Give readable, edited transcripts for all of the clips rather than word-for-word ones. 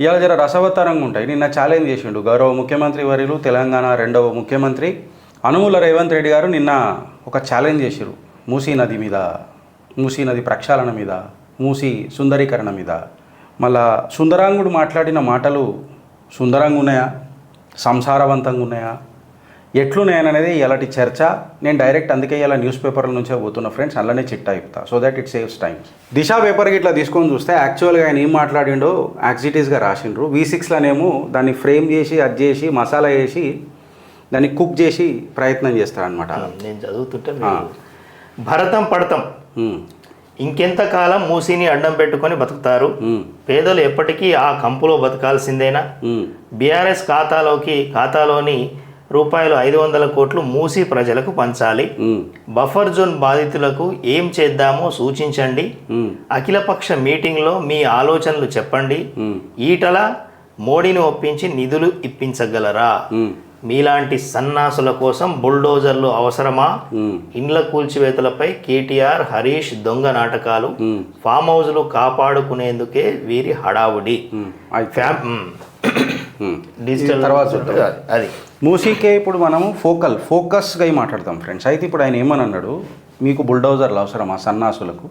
ఇవాళ జర రసవత్తరంగా ఉంటాయి. నిన్న ఛాలెంజ్ చేసిండు గౌరవ ముఖ్యమంత్రి వర్యులు, తెలంగాణ రెండవ ముఖ్యమంత్రి అనుముల రేవంత్ రెడ్డి గారు నిన్న ఒక ఛాలెంజ్ చేసిరు. మూసీ నది మీద, మూసీ నది ప్రక్షాళన మీద, మూసీ సుందరీకరణ మీద. మళ్ళా సుందరాంగుడు మాట్లాడిన మాటలు సుందరంగా ఉన్నాయా, సంసారవంతంగా ఉన్నాయా, ఎట్లున్నాయననేది ఇలాంటి చర్చ. నేను డైరెక్ట్ అందుకే ఇలా న్యూస్ పేపర్ల నుంచే పోతున్నా ఫ్రెండ్స్, అందులోనే చిట్టా చెప్తా, so that it saves time. Disha పేపర్కి ఇట్లా తీసుకొని చూస్తే యాక్చువల్గా ఆయన ఏం మాట్లాడిండో యాక్సిటీస్గా రాసిండ్రు. V6లోనేమో దాన్ని ఫ్రేమ్ చేసి అది చేసి మసాలా వేసి దాన్ని కుక్ చేసి ప్రయత్నం చేస్తారనమాట. నేను చదువుతుంటే భరతం పడతాం, ఇంకెంతకాలం మూసీని అడ్డం పెట్టుకొని బతుకుతారు, పేదలు ఎప్పటికీ ఆ కంపులో బతకాల్సిందేనా, బీఆర్ఎస్ ఖాతాలోని రూపాయలు 500 కోట్లు మూసీ ప్రజలకు పంచాలి, బఫర్ జోన్ బాధితులకు ఏం చేద్దామో సూచించండి, అఖిలపక్ష మీటింగ్లో మీ ఆలోచనలు చెప్పండి, ఈటల మోడీని ఒప్పించి నిధులు ఇప్పించగలరా, మీలాంటి సన్నాసుల కోసం బుల్డోజర్లు అవసరమా, ఇండ్ల కూల్చివేతలపై కేటీఆర్ హరీష్ దొంగ నాటకాలు, ఫామ్ హౌజ్లు కాపాడుకునేందుకే వీరి హడావుడి, డిజిటల్ తర్వాత అది మూసీకే ఇప్పుడు మనము ఫోకస్గా మాట్లాడతాం ఫ్రెండ్స్. అయితే ఇప్పుడు ఆయన ఏమని అన్నాడు, మీకు బుల్డోజర్లు అవసరమా సన్నాసులకు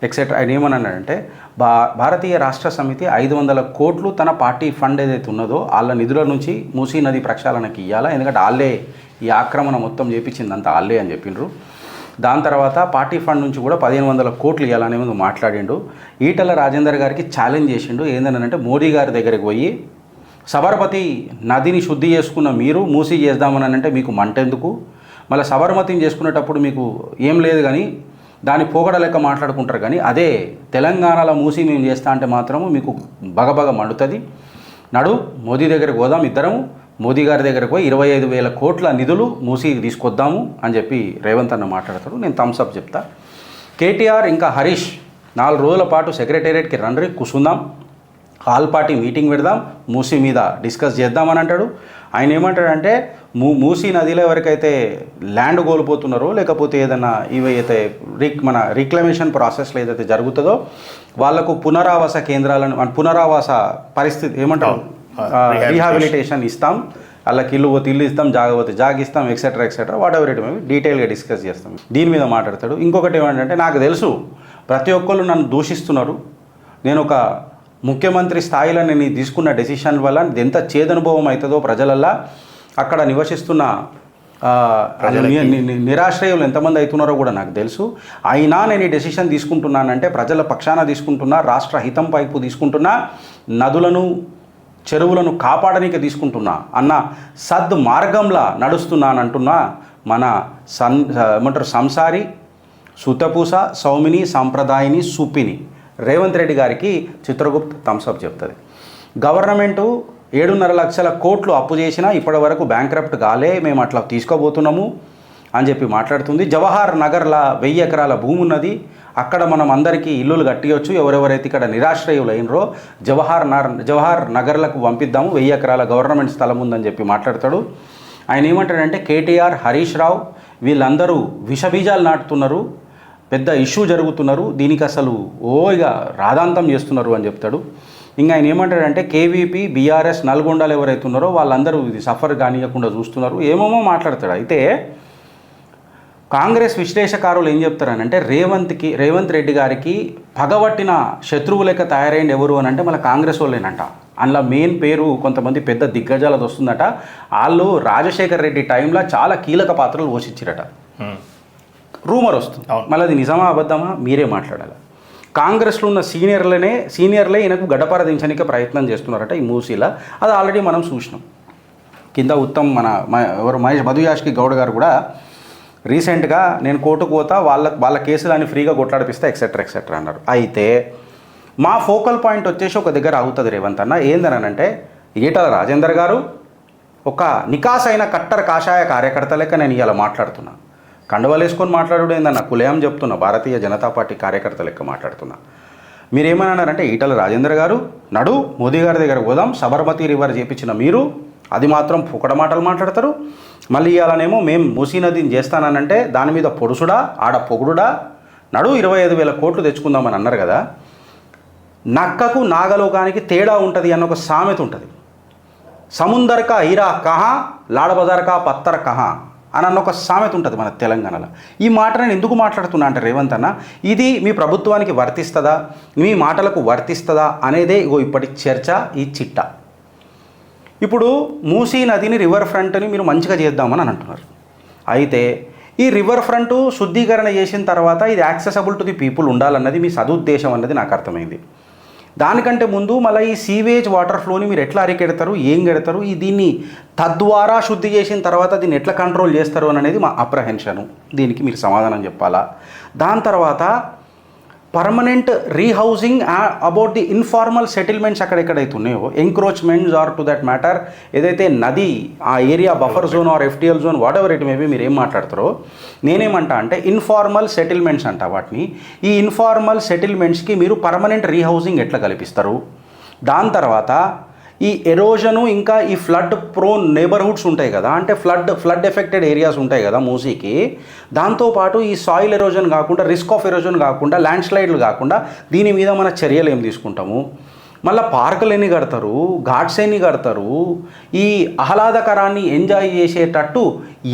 ఎక్సెట్రా. ఆయన ఏమని అన్నాడంటే భారతీయ రాష్ట్ర సమితి 500 కోట్లు తన పార్టీ ఫండ్ ఏదైతే ఉన్నదో వాళ్ళ నిధుల నుంచి మూసీ నది ప్రక్షాళనకి ఇవ్వాలా, ఎందుకంటే వాళ్ళే ఈ ఆక్రమణ మొత్తం చేపించిందంతా వాళ్ళే అని చెప్పిండ్రు. దాని తర్వాత పార్టీ ఫండ్ నుంచి కూడా 1500 కోట్లు ఇవ్వాలనే ముందు మాట్లాడిండు. ఈటల రాజేందర్ గారికి ఛాలెంజ్ చేసిండు. ఏంటంటే మోడీ గారి దగ్గరికి పోయి సబర్మతి నదిని శుద్ధి చేసుకున్న మీరు మూసీ చేద్దామని అంటే మీకు మంటెందుకు, మళ్ళీ సబర్మతిని చేసుకునేటప్పుడు మీకు ఏం లేదు కానీ దాని పోగడ లెక్క మాట్లాడుకుంటారు, కానీ అదే తెలంగాణలో మూసీ మేము చేస్తా అంటే మాత్రము మీకు బగబగ మండుతుంది. నడు మోదీ దగ్గరికి పోదాం, ఇద్దరము మోదీ గారి దగ్గరకు పోయి 25,000 కోట్ల నిధులు మూసీకి తీసుకొద్దాము అని చెప్పి రేవంత్ అన్న మాట్లాడతాడు. నేను థమ్స్అప్ చెప్తా. కేటీఆర్ ఇంకా హరీష్ 4 రోజుల పాటు సెక్రటేరియట్కి రండి, కూర్చుందాం, ఆల్ పార్టీ మీటింగ్ పెడదాం, మూసీ మీద డిస్కస్ చేద్దామని అంటాడు. ఆయన ఏమంటాడంటే మూసీ నదిలో ఎవరికైతే ల్యాండ్ కోల్పోతున్నారో లేకపోతే ఏదైనా ఇవైతే మన రిక్లమేషన్ ప్రాసెస్లో ఏదైతే జరుగుతుందో వాళ్లకు పునరావాస కేంద్రాలను, పునరావాస పరిస్థితి ఏమంటారు, రీహాబిలిటేషన్ ఇస్తాం, వాళ్ళకి ఇల్లు ఇస్తాం, జాగిస్తాం, ఎక్సెట్రా వాట్ ఎవర్ ఇట్ మేము డీటెయిల్గా డిస్కస్ చేస్తాం. దీని మీద మాట్లాడతాడు. ఇంకొకటి ఏమంటే నాకు తెలుసు ప్రతి ఒక్కళ్ళు నన్ను దూషిస్తున్నారు, నేను ఒక ముఖ్యమంత్రి స్థాయిలో నేను తీసుకున్న డెసిషన్ వల్ల ఎంత చేదనుభవం అవుతుందో ప్రజలల్లా, అక్కడ నివసిస్తున్న నిరాశ్రయులు ఎంతమంది అవుతున్నారో కూడా నాకు తెలుసు. అయినా నేను ఈ డెసిషన్ తీసుకుంటున్నానంటే ప్రజల పక్షాన తీసుకుంటున్నా, రాష్ట్ర హితం వైపు తీసుకుంటున్నా, నదులను చెరువులను కాపాడనీకి తీసుకుంటున్నా అన్న మార్గంలా నడుస్తున్నానంటున్నా మన ఏమంటారు సంసారి సుతపూస సౌమిని సాంప్రదాయిని సుప్పిని రేవంత్ రెడ్డి గారికి చిత్రగుప్త్ థమ్స్అప్ చెప్తుంది. గవర్నమెంటు 7.5 లక్షల కోట్లు అప్పు చేసినా ఇప్పటి వరకు బ్యాంక్రప్ట్ కాలే, మేము అట్లా తీసుకోబోతున్నాము అని చెప్పి మాట్లాడుతుంది. జవహర్ నగర్లా 1000 ఎకరాల భూమి ఉన్నది, అక్కడ మనం అందరికీ ఇల్లులు కట్టియొచ్చు, ఎవరెవరైతే ఇక్కడ నిరాశ్రయులు అయినరో జవహర్ నగర్లకు పంపిద్దాము, 1000 ఎకరాల గవర్నమెంట్ స్థలం ఉందని చెప్పి మాట్లాడతాడు. ఆయన ఏమంటాడంటే కేటీఆర్ హరీష్ రావు వీళ్ళందరూ విషబీజాలు నాటుతున్నారు, పెద్ద ఇష్యూ జరుగుతున్నారు, దీనికి అసలు ఇక రాధాంతం చేస్తున్నారు అని చెప్తాడు. ఇంకా ఆయన ఏమంటాడంటే కేవీపీ బీఆర్ఎస్ నల్గొండలు ఎవరైతే ఉన్నారో వాళ్ళందరూ ఇది సఫర్ కానియకుండా చూస్తున్నారు, ఏమేమో మాట్లాడతాడు. అయితే కాంగ్రెస్ విశ్లేషకారులు ఏం చెప్తారనంటే రేవంత్ రెడ్డి గారికి పగబట్టిన శత్రువు లెక్క తయారైంది ఎవరు అని అంటే మళ్ళీ కాంగ్రెస్ వాళ్ళేనంట. అందులో మెయిన్ పేరు కొంతమంది పెద్ద దిగ్గజాలది వస్తుందట. వాళ్ళు రాజశేఖర్ రెడ్డి టైంలో చాలా కీలక పాత్రలు పోషించారట. రూమర్ వస్తుంది, మళ్ళీ అది నిజమా అబద్ధమా మీరే మాట్లాడాలి. కాంగ్రెస్లో ఉన్న సీనియర్లే ఈయనకు గడపర దించడానికి ప్రయత్నం చేస్తున్నారట ఈ మూసీలా. అది ఆల్రెడీ మనం చూసినాం. కింద ఉత్తమ్ ఎవరు మధుయాష్కి గౌడ్ గారు కూడా రీసెంట్గా నేను కోర్టుకు పోతా, వాళ్ళ కేసులని ఫ్రీగా కొట్లాడిపిస్తా ఎక్సెట్రా అన్నారు. అయితే మా ఫోకల్ పాయింట్ వచ్చేసి ఒక దగ్గర అవుతుంది రేవంత్ అన్న. ఏందనంటే ఈటల రాజేందర్ గారు ఒక నికాసైన కట్టర్ కాషాయ కార్యకర్త లెక్క నేను ఇలా మాట్లాడుతున్నా, కండవలేసుకొని మాట్లాడు ఏందన్న కులయం చెప్తున్నా, భారతీయ జనతా పార్టీ కార్యకర్త లెక్క మాట్లాడుతున్నా. మీరేమన్నారంటే ఈటల రాజేందర్ గారు నడు మోదీ గారి దగ్గర పోదాం, సబర్మతి రివర్ చేపించిన మీరు అది మాత్రం పొకడ మాటలు మాట్లాడతారు. మళ్ళీ ఇవాళనేమో మేము మూసీ నదిని చేస్తానంటే దాని మీద పొడుసుడా ఆడ పొగుడుడా, నడు 25,000 కోట్లు తెచ్చుకుందామని అన్నారు కదా. నక్కకు నాగలోకానికి తేడా ఉంటుంది అన్న ఒక సామెత ఉంటుంది. సముందర్ కా హీరా కహా, లాడబజార్ కా పత్తర్ కహా అని అన్న ఒక సామెత ఉంటుంది మన తెలంగాణలో. ఈ మాట నేను ఎందుకు మాట్లాడుతున్నా అంటే రేవంత్ అన్న, ఇది మీ ప్రభుత్వానికి వర్తిస్తుందా, మీ మాటలకు వర్తిస్తుందా అనేదే ఇప్పటి చర్చ, ఈ చిట్ట. ఇప్పుడు మూసీ నదిని రివర్ ఫ్రంట్ని మీరు మంచిగా చేద్దామని అంటున్నారు. అయితే ఈ రివర్ ఫ్రంట్ శుద్ధీకరణ చేసిన తర్వాత ఇది యాక్సెసబుల్ టు ది పీపుల్ ఉండాలన్నది మీ సదుద్దేశం అన్నది నాకు అర్థమైంది. దానికంటే ముందు మళ్ళీ ఈ సీవేజ్ వాటర్ ఫ్లోని మీరు ఎట్లా అరికెడతారు, ఏం కడతారు, దీన్ని తద్వారా శుద్ధి చేసిన తర్వాత దీన్ని ఎట్లా కంట్రోల్ చేస్తారు అనేది మా అప్రహెన్షను. దీనికి మీరు సమాధానం చెప్పాలా. దాని తర్వాత permanent rehousing about the informal settlements అక్కడెక్కడైతే ఉన్నాయో, encroachments or to that matter, ఏదైతే నది ఆ area buffer zone or FTL zone whatever it maybe మీరు ఏం మాట్లాడతారో, నేనేమంటా అంటే ఇన్ఫార్మల్ సెటిల్మెంట్స్ అంట వాటిని. ఈ ఇన్ఫార్మల్ సెటిల్మెంట్స్కి మీరు పర్మనెంట్ రీహౌసింగ్ ఎట్లా కల్పిస్తారు. దాని తర్వాత ఈ ఎరోజను ఇంకా ఈ ఫ్లడ్ ప్రోన్ నేబర్హుడ్స్ ఉంటాయి కదా, అంటే ఫ్లడ్ ఎఫెక్టెడ్ ఏరియాస్ ఉంటాయి కదా మూసీకి, దాంతోపాటు ఈ సాయిల్ ఎరోజన్ కాకుండా, రిస్క్ ఆఫ్ ఎరోజన్ కాకుండా, ల్యాండ్ స్లైడ్లు కాకుండా దీని మీద మన చర్యలు ఏం తీసుకుంటాము. మళ్ళీ పార్కులు ఎన్ని కడతారు, ఘాట్స్ ఎన్ని కడతారు, ఈ ఆహ్లాదకరాన్ని ఎంజాయ్ చేసేటట్టు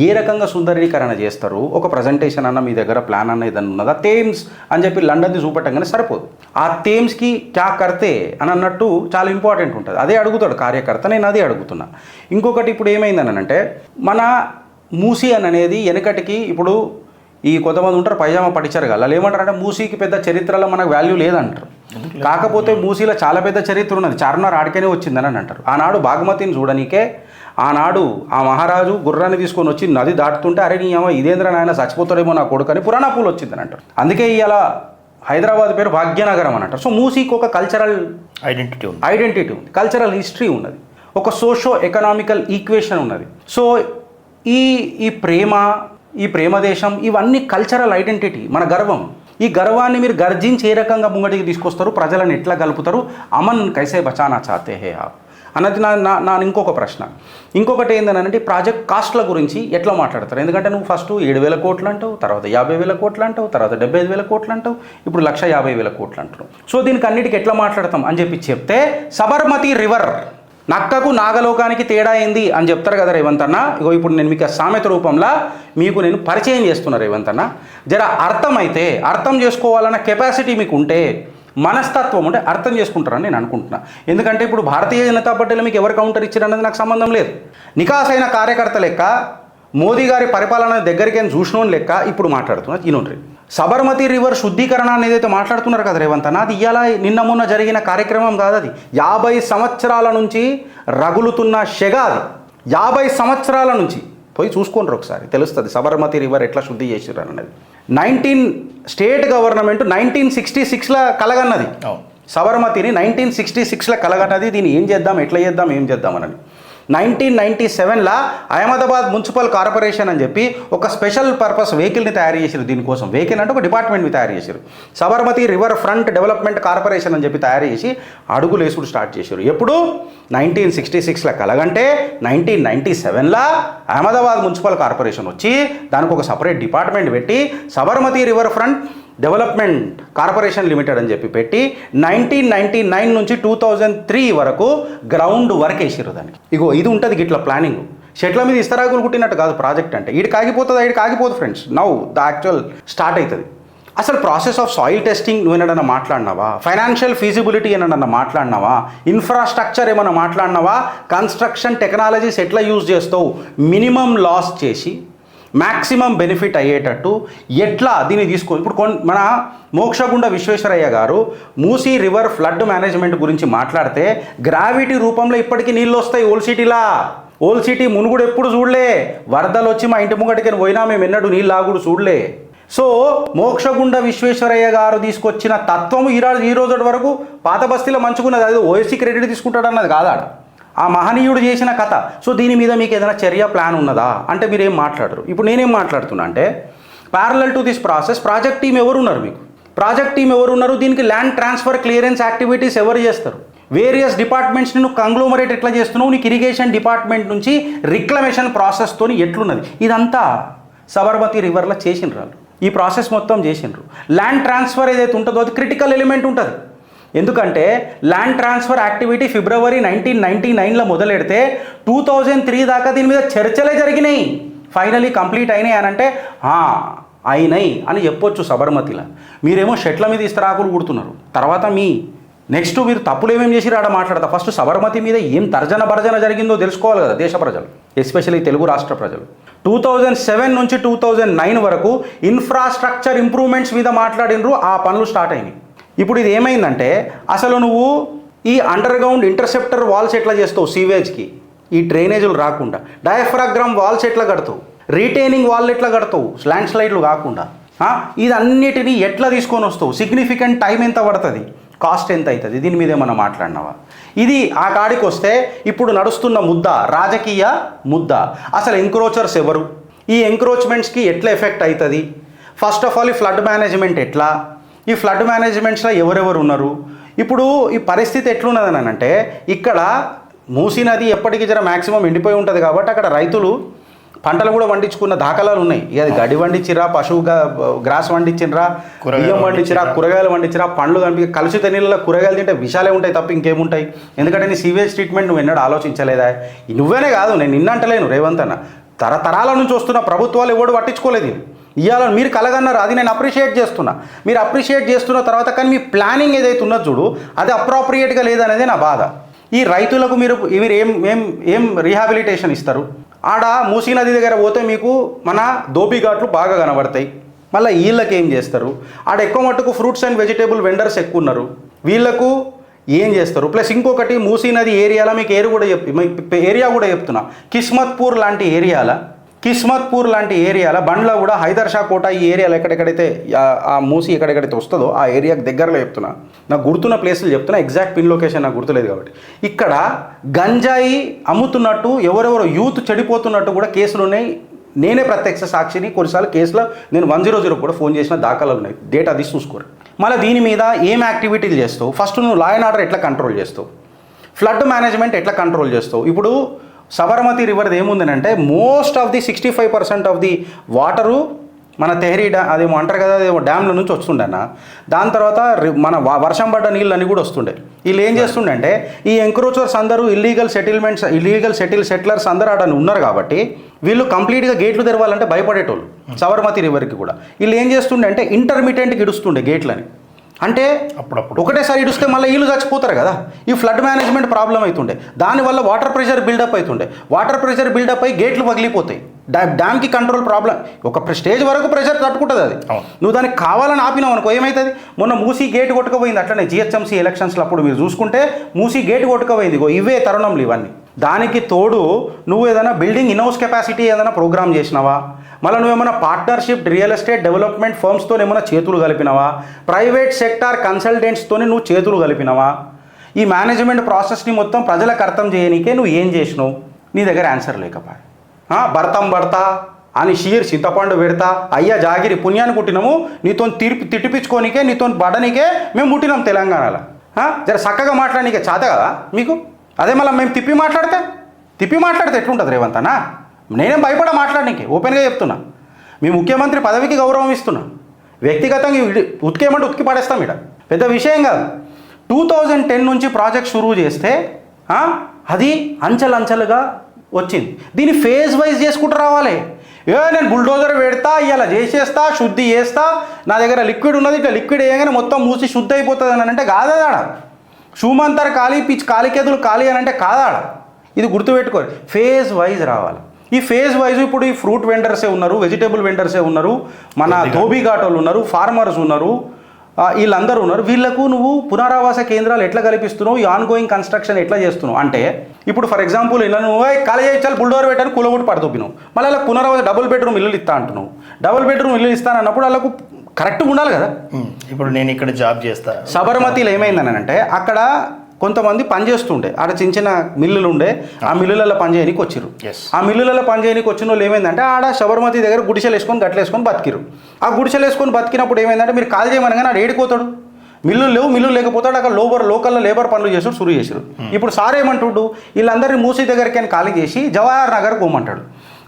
ఏ రకంగా సుందరీకరణ చేస్తారు. ఒక ప్రజెంటేషన్ అన్న మీ దగ్గర ప్లాన్ అన్న ఏదన్నా ఉన్నదా. థేమ్స్ అని చెప్పి లండన్ది చూపెట్టంగానే సరిపోదు. ఆ థేమ్స్కి క్యా కర్తే అని అన్నట్టు చాలా ఇంపార్టెంట్ ఉంటుంది. అదే అడుగుతాడు కార్యకర్త, నేను అదే అడుగుతున్నా. ఇంకొకటి ఇప్పుడు ఏమైందని అంటే, మన మూసీ అనేది వెనకటికి ఇప్పుడు ఈ కొంతమంది ఉంటారు పైజామా పట్టించారు కదా, వాళ్ళు ఏమంటారంటే మూసీకి పెద్ద చరిత్రలో మనకు వాల్యూ లేదంటారు. కాకపోతే మూసీలో చాలా పెద్ద చరిత్ర ఉన్నది, చార్మినార్ ఆడికనే వచ్చిందని అంటారు. ఆనాడు బాగ్మతిని చూడనీకే ఆనాడు ఆ మహారాజు గుర్రాన్ని తీసుకొని వచ్చి నది దాటుతుంటే, అరే నీ అమ్మ ఇదేంద్ర నాయన చచ్చిపోతాడేమో నా కొడుకని పురాణ పూలు వచ్చిందని అంటారు. అందుకే ఇలా హైదరాబాద్ పేరు భాగ్యనగరం అని అంటారు. సో మూసీకి ఒక కల్చరల్ ఐడెంటిటీ ఉంది, కల్చరల్ హిస్టరీ ఉన్నది, ఒక సోషో ఎకనామికల్ ఈక్వేషన్ ఉన్నది. సో ఈ ప్రేమ దేశం ఇవన్నీ కల్చరల్ ఐడెంటిటీ, మన గర్వం. ఈ గర్వాన్ని మీరు గర్జించి ఏ రకంగా ముంగటికి తీసుకొస్తారు, ప్రజలను ఎట్లా కలుపుతారు, అమన్ కైసే బచానా చాతే హే ఆప్ అన్నది నా ఇంకొక ప్రశ్న. ఇంకొకటి ఏంటంటే ప్రాజెక్ట్ కాస్ట్ల గురించి ఎట్లా మాట్లాడతారు. ఎందుకంటే నువ్వు ఫస్ట్ 7,000 కోట్లు అంటావు, తర్వాత 50,000 కోట్లు అంటావు, తర్వాత 75,000 కోట్లు అంటావు, ఇప్పుడు 150,000 కోట్లు అంటావు. సో దీనికి అన్నిటికీ ఎట్లా మాట్లాడతాం అని చెప్తే సబర్మతి రివర్ నక్కకు నాగలోకానికి తేడా ఏంది అని చెప్తారు కదా రేవంత్ అన్న. ఇప్పుడు నేను మీకు సామెత రూపంలో మీకు నేను పరిచయం చేస్తున్నా రేవంత్ అన్న. జర అర్థం చేసుకోవాలన్న కెపాసిటీ మీకు ఉంటే, మనస్తత్వం ఉంటే అర్థం చేసుకుంటారని నేను అనుకుంటున్నా. ఎందుకంటే ఇప్పుడు భారతీయ జనతా పార్టీలో మీకు ఎవరు కౌంటర్ ఇచ్చారన్నది నాకు సంబంధం లేదు. నికాసైన కార్యకర్త లెక్క, మోదీ గారి పరిపాలన దగ్గరికి చూసినోని లెక్క ఇప్పుడు మాట్లాడుతున్నా. ఈయన సబర్మతి రివర్ శుద్ధీకరణ అనేది అయితే మాట్లాడుతున్నారు కదా రేవంత్ అన్న, అది ఇవాళ నిన్న మొన్న జరిగిన కార్యక్రమం కాదు. అది 50 సంవత్సరాల నుంచి రగులుతున్న షెగ. అది 50 సంవత్సరాల నుంచి పోయి చూసుకుంటారు ఒకసారి, తెలుస్తుంది సబర్మతి రివర్ ఎట్లా శుద్ధి చేసారు అన్నది. స్టేట్ గవర్నమెంట్ 1966లో కలగన్నది సబర్మతిని, 1966లో కలగన్నది. దీన్ని ఏం చేద్దాం, ఎట్లా చేద్దాం, ఏం చేద్దామని 1997లో అహ్మదాబాద్ మున్సిపల్ కార్పొరేషన్ అని చెప్పి ఒక స్పెషల్ పర్పస్ వెహికల్ని తయారు చేశారు. దీనికోసం వెహికల్ అంటే ఒక డిపార్ట్మెంట్ని తయారు చేశారు. Sabarmati river front development corporation అని చెప్పి తయారు చేసి అడుగులేసుడు స్టార్ట్ చేశారు. ఎప్పుడు 1966లో కలగంటే 1997లో అహ్మదాబాద్ మున్సిపల్ కార్పొరేషన్ వచ్చి దానికి ఒక సపరేట్ డిపార్ట్మెంట్ పెట్టి Sabarmati river front development corporation limited అని చెప్పి పెట్టి 1999 నుంచి 2003 వరకు గ్రౌండ్ వర్క్ వేసారు దానికి. ఇది ఉంటుంది గిట్లా ప్లానింగ్. చెట్ల మీద ఇస్తరాకులు కుట్టినట్టు కాదు ప్రాజెక్ట్ అంటే. ఈడికి ఆగిపోతుంది friends. Now the actual start అవుతుంది. అసలు ప్రాసెస్ ఆఫ్ సాయిల్ టెస్టింగ్ నువ్వు ఏమన్నా మాట్లాడినావా, ఫైనాన్షియల్ ఫీజిబిలిటీ ఏమన్నా మాట్లాడినావా, ఇన్ఫ్రాస్ట్రక్చర్ ఏమన్నా మాట్లాడినావా, కన్స్ట్రక్షన్ టెక్నాలజీస్ ఎట్లా యూజ్ చేస్తావు, మినిమం లాస్ చేసి మ్యాక్సిమం బెనిఫిట్ అయ్యేటట్టు ఎట్లా దీన్ని తీసుకొని. ఇప్పుడు మన మోక్షగుండ విశ్వేశ్వరయ్య గారు మూసీ రివర్ ఫ్లడ్ మేనేజ్మెంట్ గురించి మాట్లాడితే గ్రావిటీ రూపంలో ఇప్పటికీ నీళ్ళు వస్తాయి ఓల్డ్ సిటీ మునుగుడు ఎప్పుడు చూడలే. వరదలు వచ్చి మా ఇంటి ముంగటికి పోయినా మేము ఎన్నడూ నీళ్ళు ఆగుడు చూడలే. సో మోక్షగుండ విశ్వేశ్వరయ్య గారు తీసుకొచ్చిన తత్వం ఈ రోజు వరకు పాత బస్తీలో మంచుకున్నది. అది ఓఎస్సీ క్రెడిట్ తీసుకుంటాడు అన్నది కాదా ఆ మహనీయుడు చేసిన కథ. సో దీని మీద మీకు ఏదైనా చర్య ప్లాన్ ఉన్నదా అంటే మీరేం మాట్లాడరు. ఇప్పుడు నేనేం మాట్లాడుతున్నా అంటే parallel to this process project team ఎవరున్నారు, మీకు ప్రాజెక్ట్ టీం ఎవరున్నారు, దీనికి ల్యాండ్ ట్రాన్స్ఫర్ క్లియరెన్స్ యాక్టివిటీస్ ఎవరు చేస్తారు, వేరియస్ డిపార్ట్మెంట్స్ని నువ్వు కంగ్లోమరేట్ ఎట్లా చేస్తున్నావు, నీకు ఇరిగేషన్ డిపార్ట్మెంట్ నుంచి రిక్లమేషన్ ప్రాసెస్తో ఎట్లున్నది, ఇదంతా సబర్మతి రివర్లో చేసినారు. ఈ ప్రాసెస్ మొత్తం చేసినారు. ల్యాండ్ ట్రాన్స్ఫర్ ఏదైతే ఉంటుందో అది క్రిటికల్ ఎలిమెంట్ ఉంటుంది. ఎందుకంటే ల్యాండ్ ట్రాన్స్ఫర్ యాక్టివిటీ ఫిబ్రవరి 1999లో మొదలెడితే 2003 దాకా దీని మీద చర్చలే జరిగినాయి. ఫైనలీ కంప్లీట్ అయినాయి అని అంటే అయినాయి అని చెప్పొచ్చు సబర్మతిలో. మీరేమో షెట్ల మీద ఇస్తరాకులు కుడుతున్నారు. తర్వాత నెక్స్ట్ మీరు తప్పులు ఏమేమి చేసి ఆడ మాట్లాడతా. ఫస్ట్ సబర్మతి మీద ఏం తర్జన భర్జన జరిగిందో తెలుసుకోవాలి కదా దేశ ప్రజలు, ఎస్పెషల్లీ తెలుగు రాష్ట్ర ప్రజలు. 2007 నుంచి 2009 వరకు ఇన్ఫ్రాస్ట్రక్చర్ ఇంప్రూవ్మెంట్స్ మీద మాట్లాడినరు, ఆ పనులు స్టార్ట్ అయినాయి. ఇప్పుడు ఇది ఏమైందంటే అసలు నువ్వు ఈ అండర్ గ్రౌండ్ ఇంటర్సెప్టర్ వాల్స్ ఎట్లా చేస్తావు, సీవేజ్కి ఈ డ్రైనేజీలు రాకుండా, డయాఫ్రాగ్రామ్ వాల్స్ ఎట్లా కడతావు, రీటైనింగ్ వాల్ ఎట్లా కడతావు ల్యాండ్ స్లైడ్లు కాకుండా, ఇదన్నిటినీ ఎట్లా తీసుకొని వస్తావు, సిగ్నిఫికెంట్ టైం ఎంత పడుతుంది, కాస్ట్ ఎంత అవుతుంది, దీని మీద ఏమన్నా మాట్లాడినావా? ఇది ఆ కాడికి వస్తే ఇప్పుడు నడుస్తున్న ముద్ద రాజకీయ ముద్ద. అసలు ఎంక్రోచర్స్ ఎవరు, ఈ ఎంక్రోచ్మెంట్స్కి ఎట్లా ఎఫెక్ట్ అవుతుంది, ఫస్ట్ ఆఫ్ ఆల్ ఈ ఫ్లడ్ మేనేజ్మెంట్ ఎట్లా, ఈ ఫ్లడ్ మేనేజ్మెంట్స్లో ఎవరెవరు ఉన్నారు. ఇప్పుడు ఈ పరిస్థితి ఎట్లున్నదని అంటే ఇక్కడ మూసీ నది ఎప్పటికీ జర మ్యాక్సిమం ఎండిపోయి ఉంటుంది కాబట్టి అక్కడ రైతులు పంటలు కూడా వండించుకున్న దాఖలాలు ఉన్నాయి. ఇక అది గడ్డి వండించిరా, పశువు గ్రాస్ వండించినరా, బియ్యం వండించిరా, కూరగాయలు వండించిరా, పండ్లు కలుషిత నీళ్ళలో కూరగాయలు తింటే విషాలే ఉంటాయి తప్ప ఇంకేముంటాయి. ఎందుకంటే నీ సీవేజ్ ట్రీట్మెంట్ నువ్వు ఎన్నడూ ఆలోచించలేదా? నువ్వేనే కాదు, నేను నిన్నంటలేను రేవంత్ అన్న, తరతరాల నుంచి వస్తున్న ప్రభుత్వాలు ఎవడు పట్టించుకోలేదు. ఇవాళ మీరు కలగన్నారు, అది నేను అప్రిషియేట్ చేస్తున్నా. మీరు అప్రిషియేట్ చేస్తున్న తర్వాత కానీ మీ ప్లానింగ్ ఏదైతే ఉన్నది చూడు, అది అప్రాప్రియేట్గా లేదనేది నా బాధ. ఈ రైతులకు మీరు ఏం రీహాబిలిటేషన్ ఇస్తారు? ఆడ మూసీ నది దగ్గర పోతే మీకు మన ధోబీఘాట్లు బాగా కనబడతాయి. మళ్ళీ వీళ్ళకి ఏం చేస్తారు? ఆడ ఎక్కువ మట్టుకు ఫ్రూట్స్ అండ్ వెజిటేబుల్ వెండర్స్ ఎక్కువ ఉన్నారు, వీళ్ళకు ఏం చేస్తారు? ప్లస్ ఇంకొకటి మూసీ నది ఏరియాలో మీకు ఏరియా కూడా చెప్తున్నా, కిస్మత్పూర్ లాంటి ఏరియాలో బండ్ల కూడా హైదర్ షా కోట ఈ ఏరియాలో ఎక్కడెక్కడైతే ఆ మూసి ఎక్కడెక్కడైతే వస్తుందో ఆ ఏరియాకి దగ్గరలో చెప్తున్నా, నాకు గుర్తున్న ప్లేసులు చెప్తున్నా, ఎగ్జాక్ట్ పిన్ లొకేషన్ నాకు గుర్తులేదు కాబట్టి. ఇక్కడ గంజాయి అమ్ముతున్నట్టు ఎవరెవరో యూత్ చెడిపోతున్నట్టు కూడా కేసులు ఉన్నాయి. నేనే ప్రత్యక్ష సాక్షిని. కొన్నిసార్లు కేసులో నేను 100 కూడా ఫోన్ చేసిన దాఖలాలు ఉన్నాయి, డేటా తీసి చూసుకోరు. మళ్ళీ దీని మీద ఏం యాక్టివిటీలు చేస్తావు? ఫస్ట్ నువ్వు లా అండ్ ఆర్డర్ ఎట్లా కంట్రోల్ చేస్తావు, ఫ్లడ్ మేనేజ్మెంట్ ఎట్లా కంట్రోల్ చేస్తావు? ఇప్పుడు సబర్మతి రివర్ది ఏముందని అంటే most of the 65% of the water మన తెహరీ అదేమో అంటారు కదా, అదేమో డ్యామ్ల నుంచి వస్తుండే అన్న. దాని తర్వాత మన వర్షం పడ్డ నీళ్ళన్నీ కూడా వస్తుండే. వీళ్ళు ఏం చేస్తుండే అంటే ఈ ఎంక్రోచర్స్ అందరూ ఇల్లీగల్ సెటిలర్స్ అందరూ ఆడ ఉన్నారు కాబట్టి వీళ్ళు కంప్లీట్గా గేట్లు తెరవాలంటే భయపడేటోళ్ళు. సబర్మతి రివర్కి కూడా వీళ్ళు ఏం చేస్తుండే అంటే ఇంటర్మీడియట్కి ఇడుస్తుండే గేట్లని. అంటే అప్పుడప్పుడు ఒకటేసారి ఇడిస్తే మళ్ళీ వీళ్ళు చచ్చిపోతారు కదా. ఈ ఫ్లడ్ మేనేజ్మెంట్ ప్రాబ్లం అవుతుండే, దానివల్ల వాటర్ ప్రెషర్ బిల్డప్ అవుతుండే. వాటర్ ప్రెషర్ బిల్డప్ అయ్యి గేట్లు పగిలిపోతాయి. డ్యామ్కి కంట్రోల్ ప్రాబ్లం ఒక స్టేజ్ వరకు ప్రెషర్ తట్టుకుంటుంది. అది నువ్వు దానికి కావాలని ఆపినావు అనుకో ఏమవుతుంది? మొన్న మూసీ గేట్ కొట్టుకుపోయింది అట్లనే జిహెచ్ఎంసీ ఎలక్షన్స్లో. అప్పుడు మీరు చూసుకుంటే మూసీ గేట్ కొట్టుకుపోయింది. ఇవే తరుణంలు ఇవన్నీ. దానికి తోడు నువ్వు ఏదైనా బిల్డింగ్ ఇన్హౌస్ కెపాసిటీ ఏదైనా ప్రోగ్రామ్ చేసినావా, మళ్ళీ నువ్వేమైనా పార్ట్నర్షిప్ రియల్ ఎస్టేట్ డెవలప్మెంట్ ఫర్మ్స్తో ఏమైనా చేతులు కలిపినావా, ప్రైవేట్ సెక్టార్ కన్సల్టెంట్స్తో నువ్వు చేతులు కలిపినావా? ఈ మేనేజ్మెంట్ ప్రాసెస్ని మొత్తం ప్రజలకు అర్థం చేయనీకే నువ్వు ఏం చేసినావు? నీ దగ్గర ఆన్సర్ లేకపోయా. భర్తా అని షీర్ చింతపండు పెడతా అయ్యా జాగిరి పుణ్యాన్ని పుట్టినాము, నీతో తిట్టిపించుకోనికే నీతో బడనికే మేము పుట్టినాం తెలంగాణలో. జర చక్కగా మాట్లాడనీకే చేత కదా మీకు? అదే మళ్ళీ మేము తిప్పి మాట్లాడితే ఎట్లుంటుంది రేవంత్ అన్న? నేనేం భయపడా మాట్లాడనీకి, ఓపెన్గా చెప్తున్నా. మీ ముఖ్యమంత్రి పదవికి గౌరవం ఇస్తున్నా, వ్యక్తిగతంగా ఉతికేయమంటే ఉతికి పడేస్తాం. ఇక్కడ పెద్ద విషయం కాదు. 2010 నుంచి ప్రాజెక్ట్ షురూ చేస్తే అది అంచెలంచెలుగా వచ్చింది. దీన్ని ఫేజ్ వైజ్ చేసుకుంటూ రావాలి. నేను బుల్డోజర్ పెడతా, ఇలా చేసేస్తా, శుద్ధి చేస్తా, నా దగ్గర లిక్విడ్ ఉన్నది, ఇట్లా లిక్విడ్ వేయగానే మొత్తం మూసి శుద్ధి అయిపోతుంది అని అంటే కాదాడ. షూమంతర్ ఖాళీ, పిచ్ కాలికేతులు ఖాళీ అని అంటే కాదాడ. ఇది గుర్తుపెట్టుకోరు. ఫేజ్ వైజ్ రావాలి. ఈ ఫేజ్ వైజ్ ఇప్పుడు ఈ ఫ్రూట్ వెండర్సే ఉన్నారు, వెజిటేబుల్ వెండర్సే ఉన్నారు, మన ధోబీఘాట్ వాళ్ళు ఉన్నారు, ఫార్మర్స్ ఉన్నారు, వీళ్ళందరూ ఉన్నారు. వీళ్ళకు నువ్వు పునరావాస కేంద్రాలు ఎట్లా కల్పిస్తున్నావు, ఈ ఆన్ గోయింగ్ కన్స్ట్రక్షన్ ఎట్లా చేస్తున్నావు అంటే, ఇప్పుడు ఫర్ ఎగ్జాంపుల్ ఇలా నువ్వు ఖాళీ చేయించాలి బుల్డోర్ పెట్టాను కూలగొట్టి పడతొప్పినావు, మళ్ళీ అలా పునరావాస డబుల్ బెడ్రూమ్ ఇల్లు ఇస్తా అంటున్నావు. డబుల్ బెడ్రూమ్ ఇల్లు ఇస్తానన్నప్పుడు వాళ్ళకు కరెక్ట్గా ఉండాలి కదా. ఇప్పుడు నేను ఇక్కడ జాబ్ చేస్తా. సబర్మతిలో ఏమైందని అంటే అక్కడ కొంతమంది పనిచేస్తుండే, ఆడ చిన్న చిన్న మిల్లులు ఉండే, ఆ మిల్లులలో పనిచేయడానికి వచ్చారు. ఆ మిల్లులలో పనిచేయడానికి వచ్చిన వాళ్ళు ఏమైందంటే ఆడ సబర్మతి దగ్గర గుడిసెలు వేసుకొని గట్లు వేసుకొని బతికిరు. ఆ గుడిసెలు వేసుకొని బతికినప్పుడు ఏమైందంటే మీరు కాల్ చేయమనగానే ఆడ ఏడిపోతాడు. మిల్లులు లేకపోతాడు. అక్కడ లోకల్లో లేబర్ పనులు చేసాడు, సురు చేసారు. ఇప్పుడు సార్ ఏమంటుడు, వీళ్ళందరినీ మూసీ దగ్గరికి అని ఖాళీ చేసి జవహర్ నగర్ పోమంటాడు.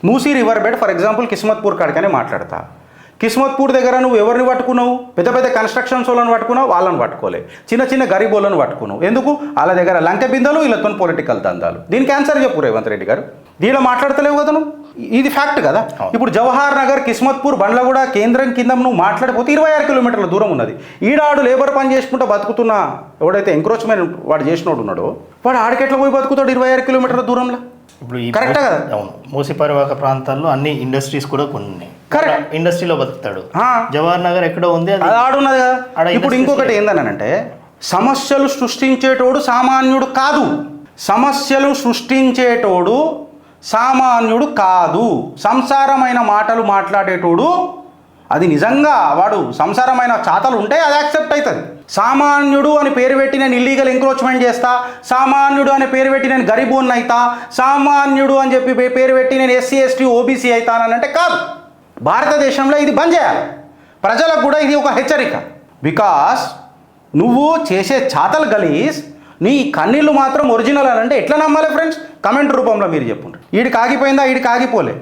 Musi river bed for example Kismatpur కాడికనే మాట్లాడతా. కిస్మత్పూర్ దగ్గర నువ్వు ఎవరిని పట్టుకున్నావు? పెద్ద పెద్ద కన్స్ట్రక్షన్స్ వాళ్ళని పట్టుకున్నావు, వాళ్ళని పట్టుకోలే. చిన్న చిన్న గరీబోళ్ళని పట్టుకున్నావు. ఎందుకు? వాళ్ళ దగ్గర లంకె బిందెలు, వీళ్ళతో పొలిటికల్ దందాలు. దీనికి ఆన్సర్ చెప్పు రేవంత్ రెడ్డి గారు. దీనిలో మాట్లాడతలేవు కదా నువ్వు. ఇది ఫ్యాక్ట్ కదా. ఇప్పుడు జవహర్ నగర్, కిస్మత్పూర్, బండ్లగూడ కేంద్రం కింద నువ్వు మాట్లాడిపోతే 26 కిలోమీటర్ల దూరం ఉన్నది. ఈడాడు లేబర్ పని చేసుకుంటూ బతుకుతున్నా ఎవడైతే ఎంక్రోచ్మెంట్ వాడు చేసినోడు ఉన్నాడో వాడు ఆడికెట్లా పోయి బతుకుతాడు 26 కిలోమీటర్ల దూరంలో? ఇప్పుడు ఈ కరెక్టే కదా. అవును, మూసి పరివాహక ప్రాంతాల్లో అన్ని ఇండస్ట్రీస్ కూడా కొన్ని ఉన్నాయి. కరెక్ట్. ఇండస్ట్రీలో బతుకుతాడు. జవహర్ నగర్ ఎక్కడో ఉంది, అది ఆడున్నది కదా. ఆడ ఇప్పుడు ఇంకొకటి ఏందనంటే సమస్యలు సృష్టించేటోడు సామాన్యుడు కాదు. సమస్యలు సృష్టించేటోడు సామాన్యుడు కాదు. సంసారమైన మాటలు మాట్లాడేటోడు అది నిజంగా వాడు సంసారమైన చాతలు ఉంటే అది యాక్సెప్ట్ అవుతుంది. సామాన్యుడు అని పేరు పెట్టి నేను ఇల్లీగల్ ఎంక్రోచ్మెంట్ చేస్తా, సామాన్యుడు అనే పేరు పెట్టి నేను గరీబోన్ అవుతా, సామాన్యుడు అని చెప్పి పేరు పెట్టి నేను ఎస్సీ ఎస్టీ ఓబీసీ అవుతానంటే కాదు. భారతదేశంలో ఇది బంద్ చేయాలి. ప్రజలకు కూడా ఇది ఒక హెచ్చరిక. బికాస్ నువ్వు చేసే చాతలు గలీజ్, నీ కన్నీళ్ళు మాత్రం ఒరిజినల్ అని అంటే ఎట్లా నమ్మాలి ఫ్రెండ్స్? కమెంట్ రూపంలో మీరు చెప్పుండ్రు. ఈడికి ఆగిపోయిందా? ఈడికి ఆగిపోలే.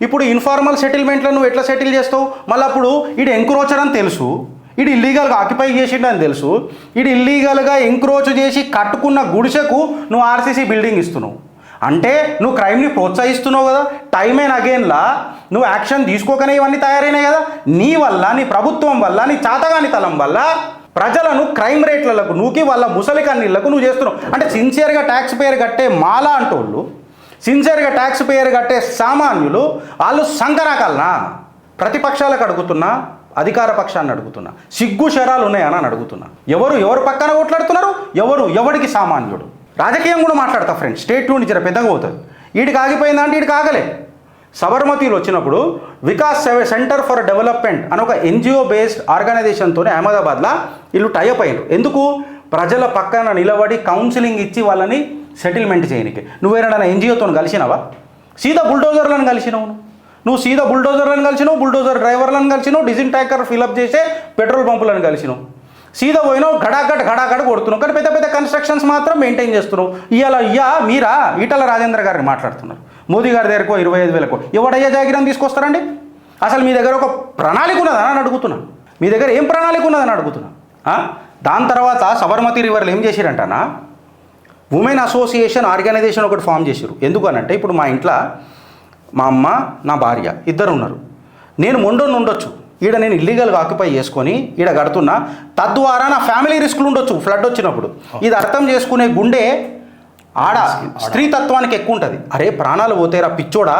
ఇప్పుడు ఇన్ఫార్మల్ సెటిల్మెంట్లో నువ్వు ఎట్లా సెటిల్ చేస్తావు? మళ్ళీ అప్పుడు ఈడు ఎంక్రోచర్ అని తెలుసు, ఈడు ఇల్లీగల్గా ఆక్యుపై చేసిండు అని తెలుసు, ఈడు ఇల్లీగల్గా ఎంక్రోచ్ చేసి కట్టుకున్న గుడిసెకు నువ్వు ఆర్సీసీ బిల్డింగ్ ఇస్తున్నావు అంటే నువ్వు క్రైమ్ని ప్రోత్సహిస్తున్నావు కదా. టైమ్ అండ్ అగైన్లా నువ్వు యాక్షన్ తీసుకోకనే ఇవన్నీ తయారైనాయి కదా. నీ వల్ల, నీ ప్రభుత్వం వల్ల, నీ చాతగాని తలం వల్ల ప్రజలను క్రైమ్ రేట్లకు నూకి వాళ్ళ ముసలి కన్నీళ్లకు నువ్వు చేస్తున్నావు. అంటే సిన్సియర్గా ట్యాక్స్ పేయర్ కట్టే మాలా అంటోళ్ళు, సిన్సియర్గా ట్యాక్స్ పేయర్ కట్టే సామాన్యులు వాళ్ళు సంకనాకల్నా? ప్రతిపక్షాలకు అడుగుతున్నా, అధికార పక్షాన్ని అడుగుతున్నా, సిగ్గు శరాలు ఉన్నాయని అని అడుగుతున్నా. ఎవరు పక్కన కొట్లాడుతున్నారు? ఎవడికి సామాన్యుడు? రాజకీయం కూడా మాట్లాడతా ఫ్రెండ్స్. స్టేట్ నుండి జర పెద్దగా పోతుంది. వీడికి ఆగిపోయిందా అంటే వీడికి ఆగలే. సబర్మతిలో వచ్చినప్పుడు వికాస్ సెంటర్ ఫర్ డెవలప్మెంట్ అని ఒక ఎన్జిఓ బేస్డ్ ఆర్గనైజేషన్తో అహ్మదాబాద్లో వీళ్ళు టైఅప్ అయ్యారు. ఎందుకు? ప్రజల పక్కన నిలబడి కౌన్సిలింగ్ ఇచ్చి వాళ్ళని సెటిల్మెంట్ చేయడానికి. నువ్వేనా ఎన్జిఓతో కలిసినావా? సీదా బుల్డోజర్లను కలిసినావు. నువ్వు సీదా బుల్డోజర్లను కలిసినావు, బుల్డోజర్ డ్రైవర్లను కలిసినావు, డీజిల్ ట్యాంకర్ ఫిల్అప్ చేసే పెట్రోల్ పంపులను కలిసినావు. సీదా పోయినావు, గడాగడ్ కొడుతున్నావు. కానీ పెద్ద పెద్ద కన్స్ట్రక్షన్స్ మాత్రం మెయింటైన్ చేస్తున్నావు. మీరా ఈటల రాజేంద్ర గారిని మాట్లాడుతున్నారు. మోదీ గారి దగ్గరకు 25,000 కోట్లు ఎవడయ్యా జాగిరం తీసుకొస్తారండి? అసలు మీ దగ్గర ఒక ప్రణాళిక ఉన్నదని అని అడుగుతున్నా. మీ దగ్గర ఏం ప్రణాళిక ఉన్నదని అడుగుతున్నా. దాని తర్వాత సబర్మతి రివర్లో ఏం చేసిరంటనా, ఉమెన్ అసోసియేషన్ ఆర్గనైజేషన్ ఒకటి ఫామ్ చేశారు. ఎందుకనంటే ఇప్పుడు మా ఇంట్లో మా అమ్మ, నా భార్య ఇద్దరు ఉన్నారు. నేను మొండోని ఉండొచ్చు, ఈడ నేను ఇల్లీగల్గా ఆక్యుపై చేసుకొని ఈడ కడుతున్నా, తద్వారా నా ఫ్యామిలీ రిస్కులు ఉండొచ్చు ఫ్లడ్ వచ్చినప్పుడు. ఇది అర్థం చేసుకునే గుండె ఆడ స్త్రీతత్వానికి ఎక్కువ ఉంటుంది. అరే ప్రాణాలు పోతేరా పిచ్చోడా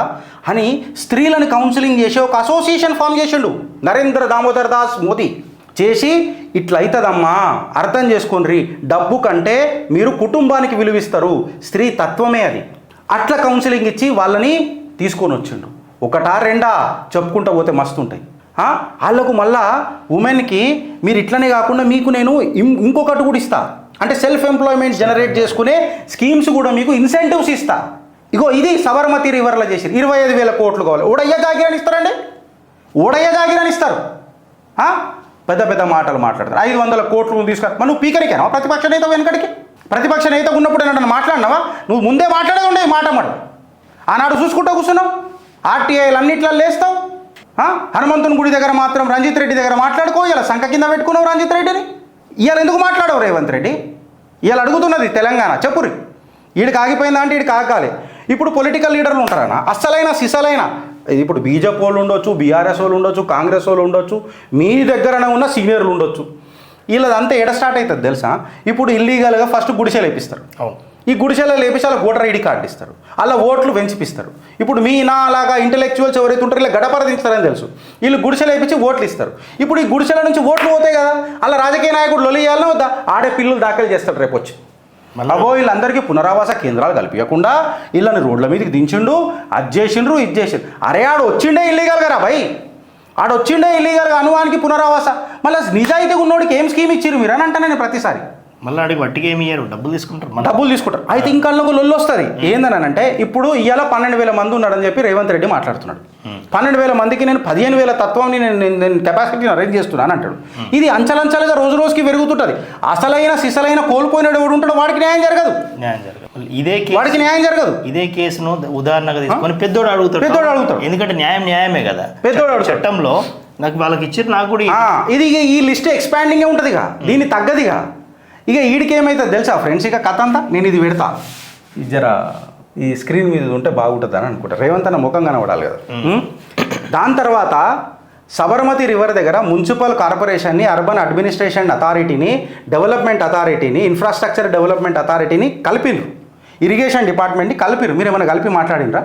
అని స్త్రీలను కౌన్సిలింగ్ చేసే ఒక అసోసియేషన్ ఫామ్ చేసిండు నరేంద్ర దామోదర్ దాస్ మోదీ. చేసి ఇట్లా అవుతుందమ్మా, అర్థం చేసుకోండి, డబ్బు కంటే మీరు కుటుంబానికి విలువిస్తారు, స్త్రీ తత్వమే అది. అట్లా కౌన్సిలింగ్ ఇచ్చి వాళ్ళని తీసుకొని వచ్చిండు. ఒకటా రెండా చెప్పుకుంటూ పోతే మస్తు ఉంటాయి. వాళ్ళకు మళ్ళా ఉమెన్కి మీరు ఇట్లనే కాకుండా మీకు నేను ఇంకొకటి కూడా ఇస్తా, అంటే సెల్ఫ్ ఎంప్లాయ్మెంట్ జనరేట్ చేసుకునే స్కీమ్స్ కూడా మీకు ఇన్సెంటివ్స్ ఇస్తా. ఇగో ఇది సబర్మతి రివర్లో చేసి 25,000 కోట్లు కావాలి. ఓడయ్య జాగిరాని ఇస్తారండి, ఓడయ్య జాగిరాని ఇస్తారు. పెద్ద పెద్ద మాటలు మాట్లాడతారు. 500 కోట్లు తీసుకురా. నువ్వు పీకరికేనా ప్రతిపక్ష నేత? వెనకడికి ప్రతిపక్ష నేత ఉన్నప్పుడు ఏంటంటే మాట్లాడినావా? నువ్వు ముందే మాట్లాడేది ఉండే మాట మాట. ఆనాడు చూసుకుంటూ కూర్చున్నావు, ఆర్టీఐలు అన్నిట్లో లేస్తావు. హనుమంతుని గుడి దగ్గర మాత్రం రంజిత్ రెడ్డి దగ్గర మాట్లాడుకో, ఇలా సంఖ కింద పెట్టుకున్నావు రంజిత్ రెడ్డిని. ఇవాళ ఎందుకు మాట్లాడవు రేవంత్ రెడ్డి? ఇవాళ అడుగుతున్నది తెలంగాణ. చెప్పురి, వీడికి ఆగిపోయిందా అంటే వీడికి ఆగాలి. ఇప్పుడు పొలిటికల్ లీడర్లు ఉంటారన్నా, అస్సలైన సిసలైన ఇప్పుడు బీజేపీ వాళ్ళు ఉండొచ్చు, బీఆర్ఎస్ వాళ్ళు ఉండొచ్చు, కాంగ్రెస్ వాళ్ళు ఉండొచ్చు, మీ దగ్గరనే ఉన్న సీనియర్లు ఉండొచ్చు. వీళ్ళదంతా ఎడ స్టార్ట్ అవుతుంది తెలుసా? ఇప్పుడు ఇల్లీగల్గా ఫస్ట్ గుడిసెలు వేపిస్తారు. ఈ గుడిసెలు లేపేసి అలా ఓటర్ ఐడి కార్డు ఇస్తారు, అలా ఓట్లు పెంచిపిస్తారు. ఇప్పుడు మీ నా అలాగా ఇంటెలెక్చువల్స్ ఎవరైతే ఉంటారో ఇలా గడపర దించుతారని తెలుసు, వీళ్ళు గుడిసెలు వేపించి ఓట్లు ఇస్తారు. ఇప్పుడు ఈ గుడిసెల నుంచి ఓట్లు పోతాయి కదా, అలా రాజకీయ నాయకుడు లొలియాలనో వద్దా? ఆడే పిల్లలు దాఖలు చేస్తాడు రేపు వచ్చి. అగో వీళ్ళందరికీ పునరావాస కేంద్రాలు కల్పించకుండా వీళ్ళని రోడ్ల మీదకి దించిండు, అది చేసిండ్రు, ఇది చేసిండ్రు. అరే ఆడు వచ్చిండే ఇల్లీగల్గా రా భయ్, ఆడొచ్చిండే ఇల్లీగల్గా అనువానికి పునరావాస. మళ్ళీ నిజాయితీగా ఉన్నోడికి ఏం స్కీమ్ ఇచ్చిర్రు మీరు అని అంటాను నేను ప్రతిసారి. మళ్ళీ అడిగి వట్టిగా ఏమి ఇయ్యారు, డబ్బులు తీసుకుంటారు. అయితే ఇంకా ఒక లొల్లు వస్తుంది. ఏందని అంటే ఇప్పుడు ఇవాళ 12,000 మంది ఉన్నాడని చెప్పి రేవంత్ రెడ్డి మాట్లాడుతున్నాడు. 12,000 మందికి నేను 15,000 తత్వాన్ని నేను కెపాసిటీని అరేంజ్ చేస్తున్నాను అంటాడు. ఇది అంచలంచలుగా రోజు రోజుకి పెరుగుతుంటుంది. అసలైన సిసలైన కోల్పోయినాడు ఎవడు ఉంటాడు వాడికి న్యాయం జరగదు. వాడికి న్యాయం జరగదు. ఇదే కేసును ఉదాహరణగా తీసుకొని పెద్దోడు అడుగుతాడు. ఎందుకంటే న్యాయమే కదా. పెద్దోడు చట్టంలో నాకు వాళ్ళకి ఇచ్చారు, నాకు కూడా ఇది ఇక ఈ లిస్ట్ ఎక్స్పాండింగే ఉంటుంది ఇక, దీన్ని తగ్గదిగా. ఇక వీడికి ఏమవుతుంది తెలుసా ఫ్రెండ్స్, ఇక కథ అంతా నేను ఇది పెడతా, ఇది జర ఈ స్క్రీన్ మీద ఉంటే బాగుంటుంది అని అనుకుంటా. రేవంత్ అన్న ముఖం కనబడాలి కదా. దాని తర్వాత సబర్మతి రివర్ దగ్గర మున్సిపల్ కార్పొరేషన్ని, అర్బన్ అడ్మినిస్ట్రేషన్ అథారిటీని, డెవలప్మెంట్ అథారిటీని, ఇన్ఫ్రాస్ట్రక్చర్ డెవలప్మెంట్ అథారిటీని కలిపినరు, ఇరిగేషన్ డిపార్ట్మెంట్ని కలిపిరు. మీరు ఏమైనా కలిపి మాట్లాడినరా?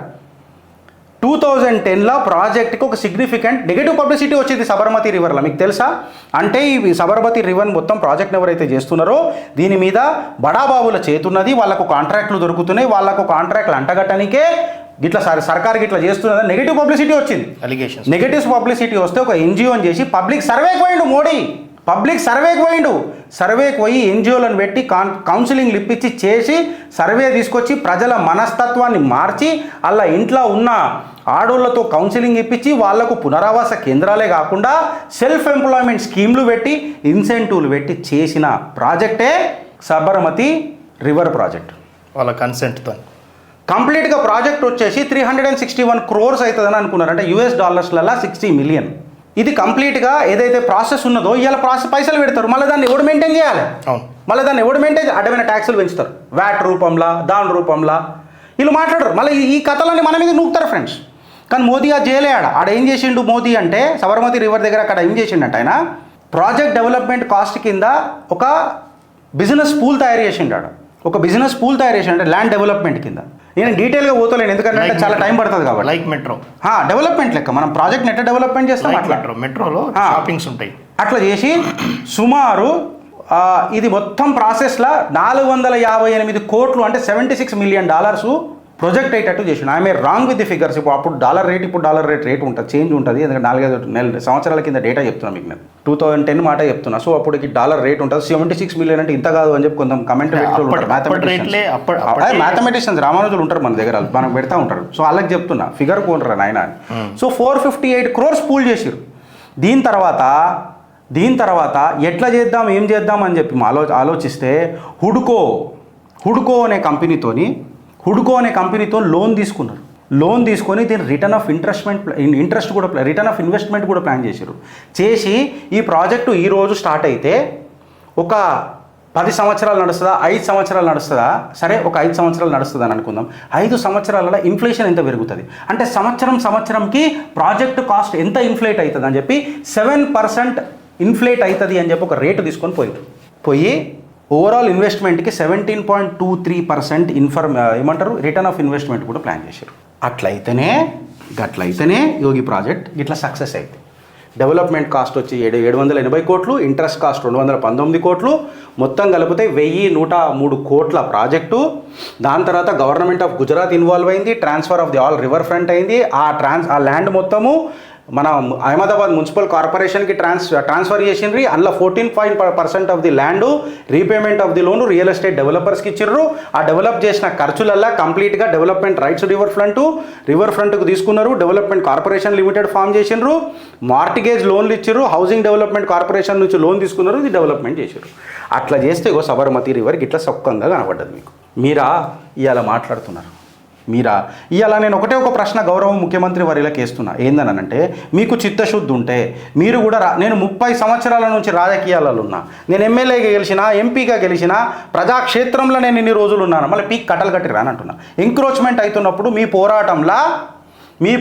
2010లో ప్రాజెక్ట్కి ఒక సిగ్నిఫికెంట్ నెగటివ్ పబ్లిసిటీ వచ్చింది సబర్మతి రివర్లో, మీకు తెలుసా? అంటే ఈ సబర్మతి రివర్ మొత్తం ప్రాజెక్ట్ ఎవరైతే చేస్తున్నారో దీని మీద బడాబాబుల చేతున్నది, వాళ్ళకు కాంట్రాక్ట్లు దొరుకుతున్నాయి, వాళ్ళకు కాంట్రాక్ట్లు అంటగట్టనికే గిట్లా సర్కార్ గిట్లా చేస్తున్నది నెగటివ్ పబ్లిసిటీ వచ్చింది. అలిగేషన్స్ నెగటివ్ పబ్లిసిటీ వస్తే ఒక ఎన్జిఓని చేసి పబ్లిక్ సర్వేకి పోయిండు మోడీ, పబ్లిక్ సర్వేకి పోయిండు. సర్వేకి పోయి ఎన్జిఓలను పెట్టి కౌన్సిలింగ్లు ఇప్పించి చేసి సర్వే తీసుకొచ్చి ప్రజల మనస్తత్వాన్ని మార్చి అలా ఇంట్లో ఉన్న ఆడోళ్లతో కౌన్సిలింగ్ ఇప్పించి వాళ్లకు పునరావాస కేంద్రాలే కాకుండా సెల్ఫ్ ఎంప్లాయ్మెంట్ స్కీమ్లు పెట్టి ఇన్సెంటివ్లు పెట్టి చేసిన ప్రాజెక్టే సబర్మతి రివర్ ప్రాజెక్ట్. వాళ్ళ కన్సెంట్తో కంప్లీట్గా ప్రాజెక్ట్ వచ్చేసి 361 crores అవుతుందని అనుకున్నారు, అంటే $60 60 million. ఇది కంప్లీట్గా ఏదైతే ప్రాసెస్ ఉన్నదో ఇవాళ ప్రాసెస్ పైసలు పెడతారు, మళ్ళీ దాన్ని ఎవడు మెయింటైన్ చేయాలి? మళ్ళీ దాన్ని ఎవడు మెయింటైన్, అడ్డమైన ట్యాక్సులు పెంచుతారు, వ్యాట్ రూపంలో దాని రూపంలో వీళ్ళు మాట్లాడరు. మళ్ళీ ఈ కథలన్నీ మన మీద నూపుతారు ఫ్రెండ్స్. కానీ మోదీ అది చేయలే. ఆడ ఏం చేసిండు మోదీ అంటే సబర్మతి రివర్ దగ్గర అక్కడ ఏం చేసిండంట ఆయన, ప్రాజెక్ట్ డెవలప్మెంట్ కాస్ట్ కింద ఒక బిజినెస్ పూల్ తయారు చేసిండు. ఆడ ఒక బిజినెస్ పూల్ తయారు చేసిండు ల్యాండ్ డెవలప్మెంట్ కింద. నేను డీటెయిల్గా పోతలేను ఎందుకంటే చాలా టైం పడుతుంది కాబట్టి. లైక్ మెట్రో డెవలప్మెంట్ లెక్క మనం ప్రాజెక్ట్ నెట్ డెవలప్మెంట్ చేస్తాం, అట్లా మెట్రోలో షాపింగ్స్ ఉంటాయి. అట్లా చేసి సుమారు ఇది మొత్తం ప్రాసెస్లో 458 కోట్లు అంటే $76 million ప్రొజెక్ట్ అయ్యేటట్టు చేసిండు. I'm wrong with the figures. అప్పుడు డాలర్ రేట్, ఇప్పుడు డాలర్ రేట్ ఉంటుంది, చేంజ్ ఉంటుంది. ఎందుకంటే 4-5 సంవత్సరాల కింద డేటా చెప్తున్నా మీకు, నేను 2010 మాట చెప్తున్నా. సో అప్పటికి డాలర్ రేట్ ఉంటుంది. 76 million అంటే ఇంత కాదు అని చెప్పి కొంత కమెంట్ మ్యాథమెటిషియన్స్ రామానుజులు ఉంటారు మన దగ్గర, మనకు పెడతా ఉంటారు. సో వాళ్ళకి చెప్తున్నా ఫిగర్ కోనరా నాయన. సో 458 crores పూల్ చేసిరు. దీని తర్వాత ఎట్లా చేద్దాం ఏం చేద్దాం అని చెప్పి ఆలోచిస్తే హుడ్కో అనే కంపెనీతో లోన్ తీసుకున్నారు. లోన్ తీసుకొని దీని రిటర్న్ ఆఫ్ ఇన్వెస్ట్మెంట్ కూడా ప్లాన్ చేసి ఈ ప్రాజెక్టు ఈరోజు స్టార్ట్ అయితే ఒక 10 సంవత్సరాలు నడుస్తుందా, 5 సంవత్సరాలు నడుస్తుందా? సరే ఒక 5 సంవత్సరాలు నడుస్తుంది అని అనుకుందాం. 5 సంవత్సరాలలో ఇన్ఫ్లేషన్ ఎంత పెరుగుతుంది అంటే సంవత్సరంకి ప్రాజెక్టు కాస్ట్ ఎంత ఇన్ఫ్లేట్ అవుతుంది అని చెప్పి 7% ఇన్ఫ్లేట్ అవుతుంది అని చెప్పి ఒక రేటు తీసుకొని పోయి ఓవరాల్ ఇన్వెస్ట్మెంట్కి 17.23% ఏమంటారు రిటర్న్ ఆఫ్ ఇన్వెస్ట్మెంట్ కూడా ప్లాన్ చేశారు. గట్లయితేనే యోగి ప్రాజెక్ట్ ఇట్లా సక్సెస్ అయింది. డెవలప్మెంట్ కాస్ట్ వచ్చి 780 కోట్లు, ఇంట్రెస్ట్ కాస్ట్ 219 కోట్లు, మొత్తం కలిపితే 1103 కోట్ల ప్రాజెక్టు. దాని తర్వాత గవర్నమెంట్ ఆఫ్ గుజరాత్ ఇన్వాల్వ్ అయింది, transfer of the all river front అయింది. ఆ ల్యాండ్ మొత్తము మన అహ్మదాబాద్ మున్సిపల్ కార్పొరేషన్కి ట్రాన్స్ఫర్ చేసిండ్రి. అందులో 14% of the land repayment of the loan real estate డెవలపర్స్కి ఇచ్చిర్రు. ఆ డెవలప్ చేసిన ఖర్చులల్లా కంప్లీట్గా డెవలప్మెంట్ రైట్స్ రివర్ ఫ్రంట్కు తీసుకున్నారు. డెవలప్మెంట్ కార్పొరేషన్ లిమిటెడ్ ఫామ్ చేసిండ్రు. మార్టిగేజ్ లోన్లు ఇచ్చిర్రు. హౌసింగ్ డెవలప్మెంట్ కార్పొరేషన్ నుంచి లోన్ తీసుకున్నారు. ఇది డెవలప్మెంట్ చేసారు. అట్లా చేస్తే సబర్మతి రివర్కి ఇట్లా సొక్కంగా కనబడ్డది మీకు. మీరా ఇవాళ మాట్లాడుతున్నారు. ఇవాళ నేను ఒక ప్రశ్న గౌరవ ముఖ్యమంత్రి వర్యులకు వేస్తున్నా. ఏందనంటే మీకు చిత్తశుద్ధి ఉంటే మీరు కూడా నేను 30 సంవత్సరాల నుంచి రాజకీయాలలో ఉన్నా, నేను ఎమ్మెల్యేగా గెలిచినా, ఎంపీగా గెలిచినా, ప్రజాక్షేత్రంలో నేను ఇన్ని రోజులు ఉన్నాను, మళ్ళీ పీక్ కట్టలు కట్టి రానంటున్నా. ఎంక్రోచ్మెంట్ అవుతున్నప్పుడు మీ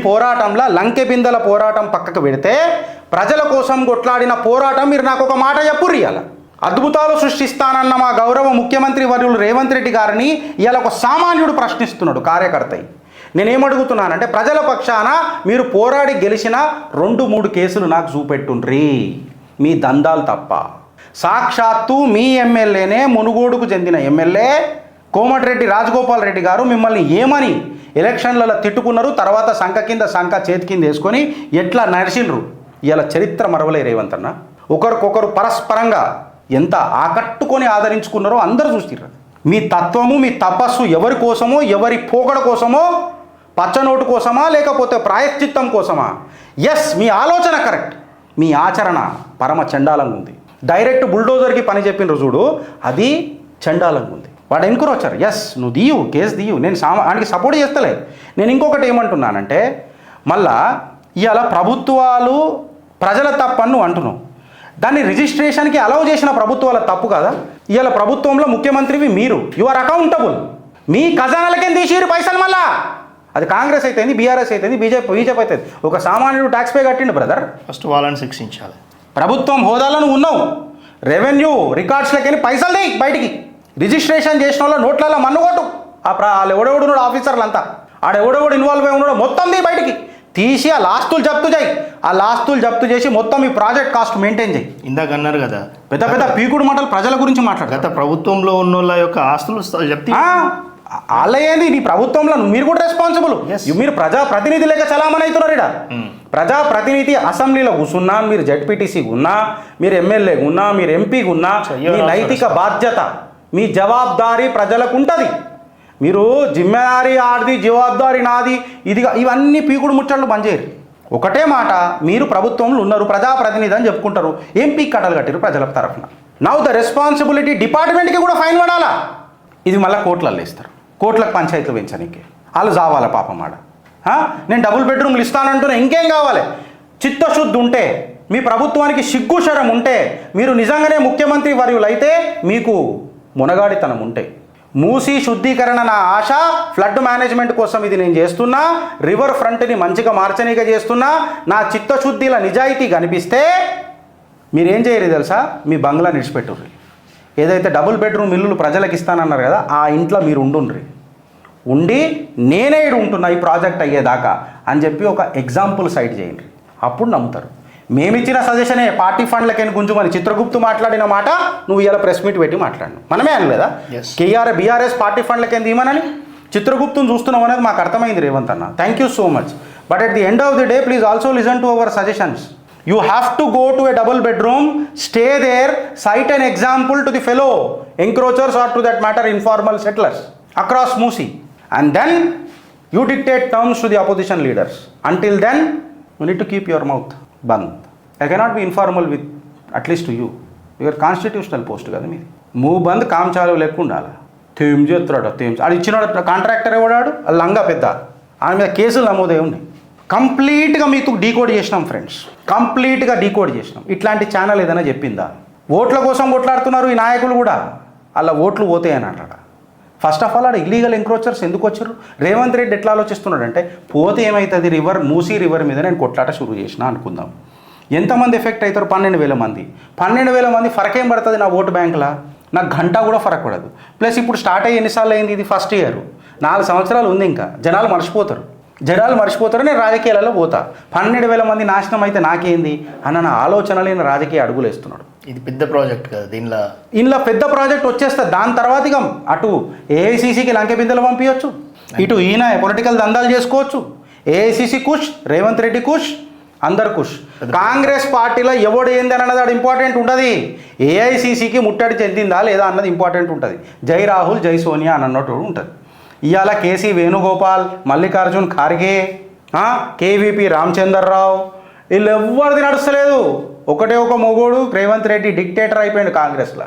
పోరాటంలో లంకె బిందెల పోరాటం పక్కకు పెడితే ప్రజల కోసం కొట్లాడిన పోరాటం మీరు నాకు ఒక మాట చెప్పుర్రు. ఇవాళ అద్భుతాలు సృష్టిస్తానన్న మా గౌరవ ముఖ్యమంత్రి వర్యులు రేవంత్ రెడ్డి గారిని ఇవాళ ఒక సామాన్యుడు ప్రశ్నిస్తున్నాడు, కార్యకర్త. నేనేమడుగుతున్నానంటే ప్రజల పక్షాన మీరు పోరాడి గెలిచిన 2-3 కేసులు నాకు చూపెట్టుండ్రి, మీ దందాలు తప్ప. సాక్షాత్తు మీ ఎమ్మెల్యేనే, మునుగోడుకు చెందిన ఎమ్మెల్యే కోమటిరెడ్డి రాజగోపాల్ రెడ్డి గారు మిమ్మల్ని ఏమని ఎలక్షన్లలో తిట్టుకున్నారు. తర్వాత సంఖ కింద చేతి కింద వేసుకొని ఎట్లా నడిచిండ్రు. ఇవాళ చరిత్ర మరవలే రేవంత్ అన్న. ఒకరికొకరు పరస్పరంగా ఎంత ఆకట్టుకొని ఆదరించుకున్నారో అందరూ చూస్తున్నారు. మీ తత్వము, మీ తపస్సు ఎవరి కోసమో, ఎవరి పోకడ కోసమో, పచ్చనోటు కోసమా లేకపోతే ప్రాయశ్చిత్తం కోసమా? ఎస్, మీ ఆలోచన కరెక్ట్, మీ ఆచరణ పరమ చండాలంగా ఉంది. డైరెక్ట్ బుల్డోజర్కి పని చెప్పిన చూడు, అది చండాలంగా ఉంది. వాడు ఎన్క్రోచర్. ఎస్, నువ్వు కేసు దియ్యు, నేను ఆయనకి సపోర్ట్ చేస్తలే. నేను ఇంకొకటి ఏమంటున్నానంటే, మళ్ళా ఇవాళ ప్రభుత్వాలు ప్రజల తప్పు అని నువ్వు అంటున్నావు. దాన్ని రిజిస్ట్రేషన్కి అలౌ చేసిన ప్రభుత్వాల తప్పు కదా. ఇవాళ ప్రభుత్వంలో ముఖ్యమంత్రివి మీరు, యు ఆర్ అకౌంటబుల్. మీ ఖజానాలకేం తీసిరు పైసలు మళ్ళా. అది కాంగ్రెస్ అయితేంది, బీఆర్ఎస్ అయితేంది, బీజేపీ అవుతుంది. ఒక సామాన్యుడు ట్యాక్స్ పే కట్టిండు బ్రదర్. ఫస్ట్ వాళ్ళని శిక్షించాలి. ప్రభుత్వం హోదాలో నువ్వు ఉన్నావు, రెవెన్యూ రికార్డ్స్లోకి వెళ్ళి పైసలు తీయి బయటికి. రిజిస్ట్రేషన్ చేసిన వాళ్ళ నోట్లలో మన్నుకోటు. వాళ్ళు ఎవడెవడున్నాడు ఆఫీసర్లు అంతా, ఆడెవడెవడు ఇన్వాల్వ్ అయి ఉన్నాడో మొత్తం తీ బయటికి తీసి ఆ లాస్తులు జప్తు చేయి. ఆ లాస్తులు జప్తు చేసి మొత్తం ఈ ప్రాజెక్ట్ కాస్ట్ మెయింటైన్ చేయి. ఇందాక అన్నారు కదా పెద్ద పెద్ద పీకుడు మాటలు ప్రజల గురించి మాట్లాడు. గత ప్రభుత్వంలో ఉన్న వాళ్ళ యొక్క ఆస్తులు చెప్తే వాళ్ళ ఏంది, నీ ప్రభుత్వంలో మీరు కూడా రెస్పాన్సిబుల్. Yes. మీరు ప్రజాప్రతినిధి లేక చలామణి అవుతున్నారు ఇక్కడ. ప్రజాప్రతినిధి అసెంబ్లీలో కూర్చున్నా, మీరు జడ్పీటీసీ ఉన్నా, మీరు ఎమ్మెల్యే ఉన్నా, మీరు ఎంపీ ఉన్నా, మీ నైతిక బాధ్యత, మీ జవాబారి ప్రజలకు ఉంటుంది. మీరు జిమ్మేదారి ఆడిది, జవాబారి నాది, ఇవన్నీ పీకుడు ముచ్చట్లు బంద్ చేయరు. ఒకటే మాట, మీరు ప్రభుత్వంలో ఉన్నారు, ప్రజాప్రతినిధి అని చెప్పుకుంటారు, ఏం పీక్ కట్టలు కట్టారు ప్రజల తరఫున. నౌ ద రెస్పాన్సిబిలిటీ డిపార్ట్మెంట్కి కూడా ఫైన్ పడాలా. ఇది మళ్ళీ కోట్లలో ఇస్తారు, కోట్లకు పంచాయతీలు పెంచడానికి. వాళ్ళు చావాలా పాపం ఆడ. నేను డబుల్ బెడ్రూమ్లు ఇస్తానంటున్నా, ఇంకేం కావాలి? చిత్తశుద్ధి ఉంటే, మీ ప్రభుత్వానికి సిగ్గుశరం ఉంటే, మీరు నిజంగానే ముఖ్యమంత్రి వర్యులు అయితే, మీకు మునగాడితనం ఉంటే, మూసీ శుద్ధీకరణ నా ఆశ, ఫ్లడ్ మేనేజ్మెంట్ కోసం ఇది నేను చేస్తున్నా, రివర్ ఫ్రంట్ని మంచిగా మార్చనీగా చేస్తున్నా, నా చిత్తశుద్ధిల నిజాయితీ కనిపిస్తే మీరేం చేయరు తెలుసా? మీ బంగ్లా నిడిచిపెట్టుర్రి. ఏదైతే డబుల్ బెడ్రూమ్ ఇల్లులు ప్రజలకు ఇస్తానన్నారు కదా, ఆ ఇంట్లో మీరు ఉండి నేనే ఇడు ఉంటున్నా ఈ ప్రాజెక్ట్ అయ్యేదాకా అని చెప్పి ఒక ఎగ్జాంపుల్ సైట్ చేయండి. అప్పుడు నమ్ముతారు. మేమిచ్చిన సజెషనే పార్టీ ఫండ్లకైనా గుంజుమని చిత్రగుప్తు మాట్లాడిన మాట నువ్వు ఇలా ప్రెస్ మీట్ పెట్టి మాట్లాడినావు. మనమే అని లేదా బీఆర్ఎస్ పార్టీ ఫండ్లకైనా ఇవ్వనని చిత్రగుప్తును చూస్తున్నాం అనేది మాకు అర్థమైంది రేవంత్ అన్న. Thank you so much. But at the end of the day please also listen to our suggestions. You have to go to a double bedroom, stay there, cite an example to the fellow encroachers or to that matter informal settlers across Musi, and then you dictate terms to the opposition leaders. Until then, you need to keep your mouth band. I cannot be informal with at least to you. Your constitutional post కదా మీది. Move బంద్ com చాలు లెక్క ఉండాలి. Theme చేస్తున్నాడు, themes అది ఇచ్చినాడు contractor ఎవడాడు, లంగా పెద్ద, ఆమె మీద కేసులు నమోదై ఉన్నాయి. కంప్లీట్గా మీకు డీకోడ్ చేసినాం ఫ్రెండ్స్, కంప్లీట్గా డీకోడ్ చేసినాం. ఇట్లాంటి ఛానల్ ఏదైనా చెప్పిందా? ఓట్ల కోసం కొట్లాడుతున్నారు ఈ నాయకులు కూడా, అలా ఓట్లు పోతాయని అంటాడు. ఫస్ట్ ఆఫ్ ఆల్ ఆడ ఇల్లీగల్ ఎంక్రోచర్స్ ఎందుకు వచ్చారు? రేవంత్ రెడ్డి ఎట్లా ఆలోచిస్తున్నాడు అంటే, పోతే ఏమవుతుంది, మూసీ రివర్ మీద నేను కొట్లాట షురూ చేసిన అనుకుందాం. ఎంతమంది ఎఫెక్ట్ అవుతారు? 12,000 మంది. 12,000 మంది ఫరక్ ఏం పడుతుంది నా ఓటు బ్యాంకులా? నాకు గంట కూడా ఫరక్ పడదు. ప్లస్ ఇప్పుడు స్టార్ట్ అయ్యి ఎన్నిసార్లు అయింది? ఇది ఫస్ట్ ఇయర్, 4 సంవత్సరాలు ఉంది. ఇంకా జనాలు మర్చిపోతారు, నేను రాజకీయాలలో పోతా. 12,000 మంది నాశనం అయితే నాకేంది అన్న నా ఆలోచనలు నేను రాజకీయ అడుగులు వేస్తున్నాడు. ఇది పెద్ద ప్రాజెక్ట్ కదా, ఇందులో పెద్ద ప్రాజెక్ట్ వచ్చేస్తుంది. దాని తర్వాత ఇక అటు ఏఐసీసీకి లంకె బిందెలు పంపించవచ్చు, ఇటు ఈయన పొలిటికల్ దందాలు చేసుకోవచ్చు. ఏఐసీసీ కుష్, రేవంత్ రెడ్డి కుష్, అందరు కుష్. కాంగ్రెస్ పార్టీలో ఎవడు ఏంది అన్నది అది ఇంపార్టెంట్ ఉంటుంది. ఏఐసీసీకి ముట్టడి చెందిందా లేదా అన్నది ఇంపార్టెంట్ ఉంటుంది. జై రాహుల్ జై సోనియా అని అన్నట్టు ఉంటుంది. ఇవాళ కేసీ వేణుగోపాల్, మల్లికార్జున్ ఖార్గే, కేవీపీ రామచంద్రరావు, వీళ్ళు ఎవరిది నడుస్తలేదు. ఒకటే ఒక మొగోడు రేవంత్ రెడ్డి డిక్టేటర్ అయిపోయాడు కాంగ్రెస్లో.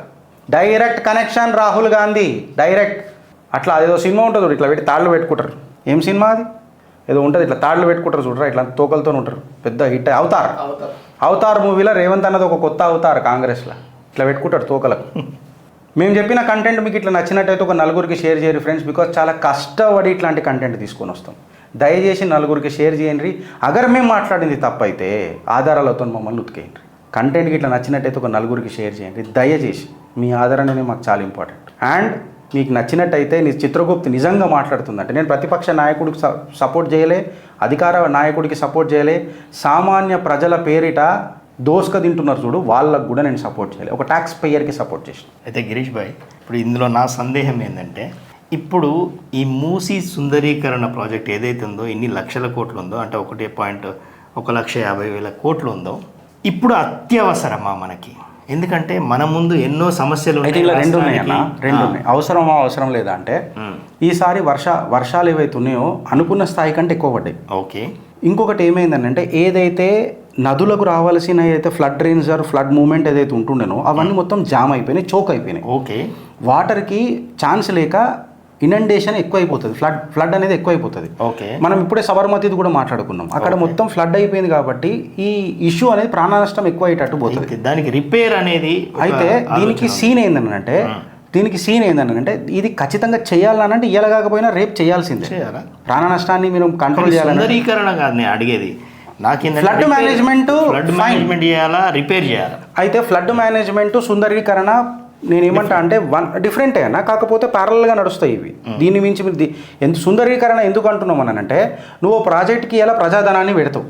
Direct connection Rahul Gandhi, direct. అట్లా అదేదో సినిమా ఉంటుంది, ఇట్లా పెట్టి తాళ్ళు పెట్టుకుంటారు. ఏం సినిమా అది? ఏదో ఉంటుంది, ఇట్లా తాళ్ళు పెట్టుకుంటారు చూడరా, ఇట్లా తోకలతో ఉంటారు. పెద్ద హిట్ అవతార్ మూవీలో రేవంత్ అన్నది ఒక కొత్త అవతార్ కాంగ్రెస్లో, ఇట్లా పెట్టుకుంటాడు తోకలకు. మేము చెప్పిన కంటెంట్ మీకు ఇట్లా నచ్చినట్టయితే ఒక నలుగురికి షేర్ చేయరు ఫ్రెండ్స్, బికాజ్ చాలా కష్టపడి ఇట్లాంటి కంటెంట్ తీసుకొని వస్తాం. దయచేసి నలుగురికి షేర్ చేయండి. అగర్ మేము మాట్లాడింది తప్పైతే ఆధారాలతో మమ్మల్ని ఉతికేయండి. కంటెంట్కి ఇట్లా నచ్చినట్టయితే ఒక నలుగురికి షేర్ చేయండి దయచేసి. మీ ఆదరణనే మాకు చాలా ఇంపార్టెంట్. అండ్ మీకు నచ్చినట్టయితే చిత్రగుప్తు నిజంగా మాట్లాడుతుందంటే, నేను ప్రతిపక్ష నాయకుడికి సపోర్ట్ చేయలే, అధికార నాయకుడికి సపోర్ట్ చేయలే, సామాన్య ప్రజల పేరిట దోసుక తింటున్నారు చూడు, వాళ్ళకు కూడా నేను సపోర్ట్ చేయలేదు. ఒక ట్యాక్స్ పేయర్కి సపోర్ట్ చేసిన. అయితే గిరీష్ భాయ్, ఇప్పుడు ఇందులో నా సందేహం ఏంటంటే, ఇప్పుడు ఈ మూసీ సుందరీకరణ ప్రాజెక్ట్ ఏదైతే ఉందో, ఇన్ని లక్షల కోట్లు ఉందో, అంటే 1,50,000 కోట్లు ఉందో, ఇప్పుడు అత్యవసరమా మనకి? ఎందుకంటే మన ముందు ఎన్నో సమస్యలు రెండు ఉన్నాయి. అవసరం లేదా అంటే, ఈసారి వర్షాలు ఏవైతే ఉన్నాయో అనుకున్న స్థాయి కంటే ఎక్కువ పడ్డాయి. ఓకే. ఇంకొకటి ఏమైందంటే, ఏదైతే నదులకు రావాల్సిన ఏదైతే ఫ్లడ్ డ్రైన్స్ ఫ్లడ్ మూవ్మెంట్ ఏదైతే ఉంటుండేనో అవన్నీ మొత్తం జామ్ అయిపోయినాయి, చోక్ అయిపోయినాయి. ఓకే. వాటర్కి ఛాన్స్ లేక ఇనండేషన్ ఎక్కువైపోతుంది, ఫ్లడ్ అనేది ఎక్కువైపోతుంది. ఓకే. మనం ఇప్పుడే సబర్మతిది కూడా మాట్లాడుకున్నాం, అక్కడ మొత్తం ఫ్లడ్ అయిపోయింది కాబట్టి ఈ ఇష్యూ అనేది ప్రాణ నష్టం ఎక్కువ అయ్యేటట్టు పోతుంది. దానికి రిపేర్ అనేది అయితే దీనికి సీన్ ఏంటంటే ఇది ఖచ్చితంగా చేయాలనంటే ఇలా కాకపోయినా రేపు చేయాల్సిందే. ప్రాణ నష్టాన్ని మీరు కంట్రోల్ చేయాలి. సుందరీకరణ కాదు నేను అడిగేది, ఫ్లడ్ మేనేజ్మెంట్ చేయాలా, రిపేర్ చేయాలా? అయితే ఫ్లడ్ మేనేజ్మెంట్, సుందరీకరణ నేను ఏమంటా అంటే డిఫరెంటే అన్న, కాకపోతే ప్యారల్గా నడుస్తాయి ఇవి. దీన్ని మించి మీరు ఎంత సుందరీకరణ ఎందుకు అంటున్నాం అంటే, నువ్వు ప్రాజెక్ట్కి ఎలా ప్రజాధనాన్ని పెడతావు,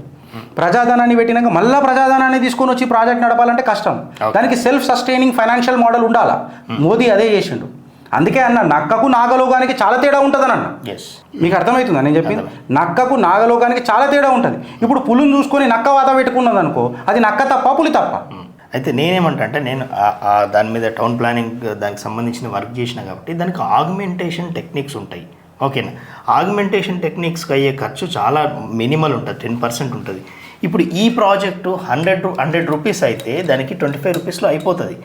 ప్రజాధనాన్ని పెట్టినాక మళ్ళీ ప్రజాధనాన్ని తీసుకొని వచ్చి ప్రాజెక్ట్ నడపాలంటే కష్టం. దానికి సెల్ఫ్ సస్టైనింగ్ ఫైనాన్షియల్ మోడల్ ఉండాలా. మోదీ అదే చేసిండు. అందుకే అన్న నక్కకు నాగలోకానికి చాలా తేడా ఉంటుందని అన్న. మీకు అర్థమవుతుందా నేను చెప్పింది? నక్కకు నాగలోకానికి చాలా తేడా ఉంటుంది. ఇప్పుడు పులిని చూసుకొని నక్క వాత పెట్టుకున్నది అనుకో, అది నక్క తప్ప పులి తప్ప. అయితే నేనేమంటా అంటే, నేను దాని మీద టౌన్ ప్లానింగ్ దానికి సంబంధించిన వర్క్ చేసిన కాబట్టి దానికి ఆగ్మెంటేషన్ టెక్నిక్స్ ఉంటాయి. ఓకేనా? ఆగ్మెంటేషన్ టెక్నిక్స్కి అయ్యే ఖర్చు చాలా మినిమల్ ఉంటుంది, 10% ఉంటుంది. ఇప్పుడు ఈ ప్రాజెక్టు 100 రూపీస్ అయితే దానికి 25 రూపీస్లో అయిపోతుంది.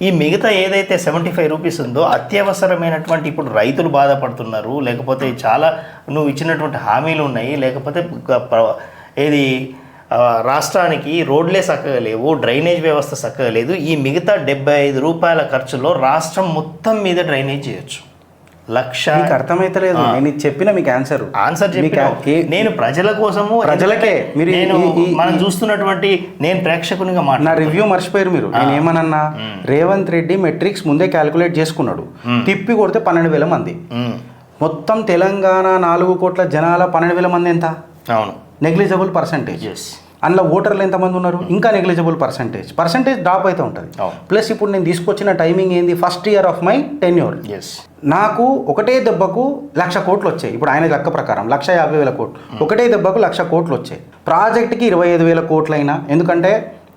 ఈ మిగతా ఏదైతే 75 రూపీస్ ఉందో అత్యవసరమైనటువంటి, ఇప్పుడు రైతులు బాధపడుతున్నారు, లేకపోతే చాలా నువ్వు ఇచ్చినటువంటి హామీలు ఉన్నాయి, లేకపోతే ఏది రాష్ట్రానికి రోడ్లే చక్కగా లేవు, డ్రైనేజ్ వ్యవస్థ చక్కగా లేదు. ఈ మిగతా 75 రూపాయల ఖర్చులో రాష్ట్రం మొత్తం మీద డ్రైనేజ్ చేయొచ్చు. మీకు అర్థమైతలేదు. నేను చెప్పిన మీకు ఆన్సర్ నేను ప్రజల కోసము, ప్రజలకే మీరు మనం చూస్తున్నటువంటి, నేను ప్రేక్షకునిగా నా రివ్యూ మర్చిపోయారు మీరు. నేను ఏమనన్నా, రేవంత్ రెడ్డి మెట్రిక్స్ ముందే క్యాలిక్యులేట్ చేసుకున్నాడు, తిప్పి కొడితే 12,000 మంది. మొత్తం తెలంగాణ 4 కోట్ల జనాల 12,000 మంది ఎంత? అవును, నెగ్లిజిబుల్ పర్సంటేజ్. అందులో ఓటర్లు ఎంతమంది ఉన్నారు? ఇంకా నెగ్లిజిబుల్ పర్సంటేజ్ డ్రాప్ అయితే ఉంటుంది. ప్లస్ ఇప్పుడు నేను తీసుకొచ్చిన టైమింగ్ ఏంది, first year of my tenure. నాకు ఒకటే దెబ్బకు 1,00,000 కోట్లు వచ్చాయి. ఇప్పుడు ఆయన లెక్క ప్రకారం 1,50,000 కోట్లు, ఒకటే దెబ్బకు 1,00,000 కోట్లు వచ్చాయి. ప్రాజెక్ట్కి 25,000 కోట్లైనా, ఎందుకంటే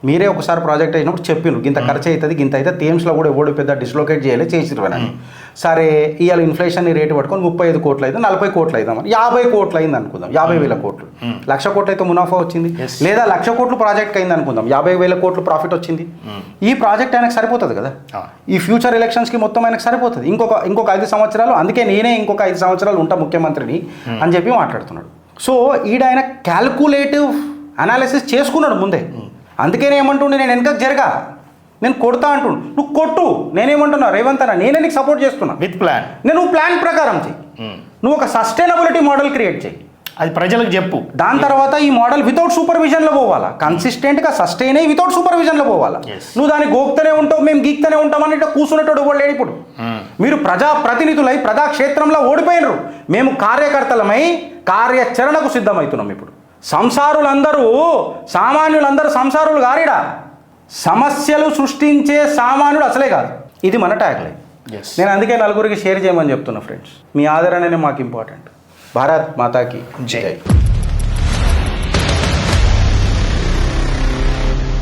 మీరే ఒకసారి ప్రాజెక్ట్ అయినప్పుడు చెప్పిండ్రు ఇంత ఖర్చు అవుతుంది, ఇంత అయితే థీమ్స్లో కూడా ఎవడు పెద్ద డిస్లోకేట్ చేయలే, చేసిరు అని. సరే ఇవాళ ఇన్ఫ్లేషన్ రేటు పట్టుకొని 35 కోట్లు అయితే 40 కోట్లు అవుతామని 50 కోట్లు అయింది అనుకుందాం. 50,000 కోట్లు, 1,00,000 కోట్లు అయితే మునాఫా వచ్చింది. లేదా 1,00,000 కోట్లు ప్రాజెక్ట్ అయింది అనుకుందాం, 50,000 కోట్లు ప్రాఫిట్ వచ్చింది. ఈ ప్రాజెక్ట్ ఆయనకు సరిపోతుంది కదా, ఈ ఫ్యూచర్ ఎలక్షన్స్కి మొత్తం ఆయనకు సరిపోతుంది. ఇంకొక 5 సంవత్సరాలు, అందుకే నేనే ఇంకొక 5 సంవత్సరాలు ఉంటా ముఖ్యమంత్రిని అని చెప్పి మాట్లాడుతున్నాడు. సో ఆయన క్యాల్కులేటివ్ అనాలిసిస్ చేసుకున్నాడు ముందే. అందుకనే ఏమంటుండే, నేను వెనక జరగా, నేను కొడతా అంటుండు, నువ్వు కొట్టు. నేనేమంటున్నా, రేవంత్ అన్న నేనే నీకు సపోర్ట్ చేస్తున్నా విత్ ప్లాన్. నువ్వు ప్లాన్ ప్రకారం చెయ్యి, నువ్వు ఒక సస్టైనబిలిటీ మోడల్ క్రియేట్ చేయి, అది ప్రజలకు చెప్పు. దాని తర్వాత ఈ మోడల్ వితౌట్ సూపర్విజన్లో పోవాలా, కన్సిస్టెంట్గా సస్టైన్ అయ్యి వితౌట్ సూపర్విజన్లో పోవాలా. నువ్వు దాన్ని గోక్తూనే ఉంటావు, మేము గీక్తూనే ఉంటామని ఇట్లా కూర్చునేటోడు ఎవరు లేడు. ఇప్పుడు మీరు ప్రజాప్రతినిధులై ప్రజాక్షేత్రంలో ఓడిపోయినరు, మేము కార్యకర్తలమై కార్యాచరణకు సిద్ధమవుతున్నాం. ఇప్పుడు సామాన్యులందరూ సంసారులు గారిడా, సమస్యలు సృష్టించే సామాన్యుడు అసలే కాదు. ఇది మన ట్యాగ్లైన్. నేను అందుకే నలుగురికి షేర్ చేయమని చెప్తున్నా ఫ్రెండ్స్. మీ ఆదరణనే మాకు ఇంపార్టెంట్. భారత్ మాతాకి జై.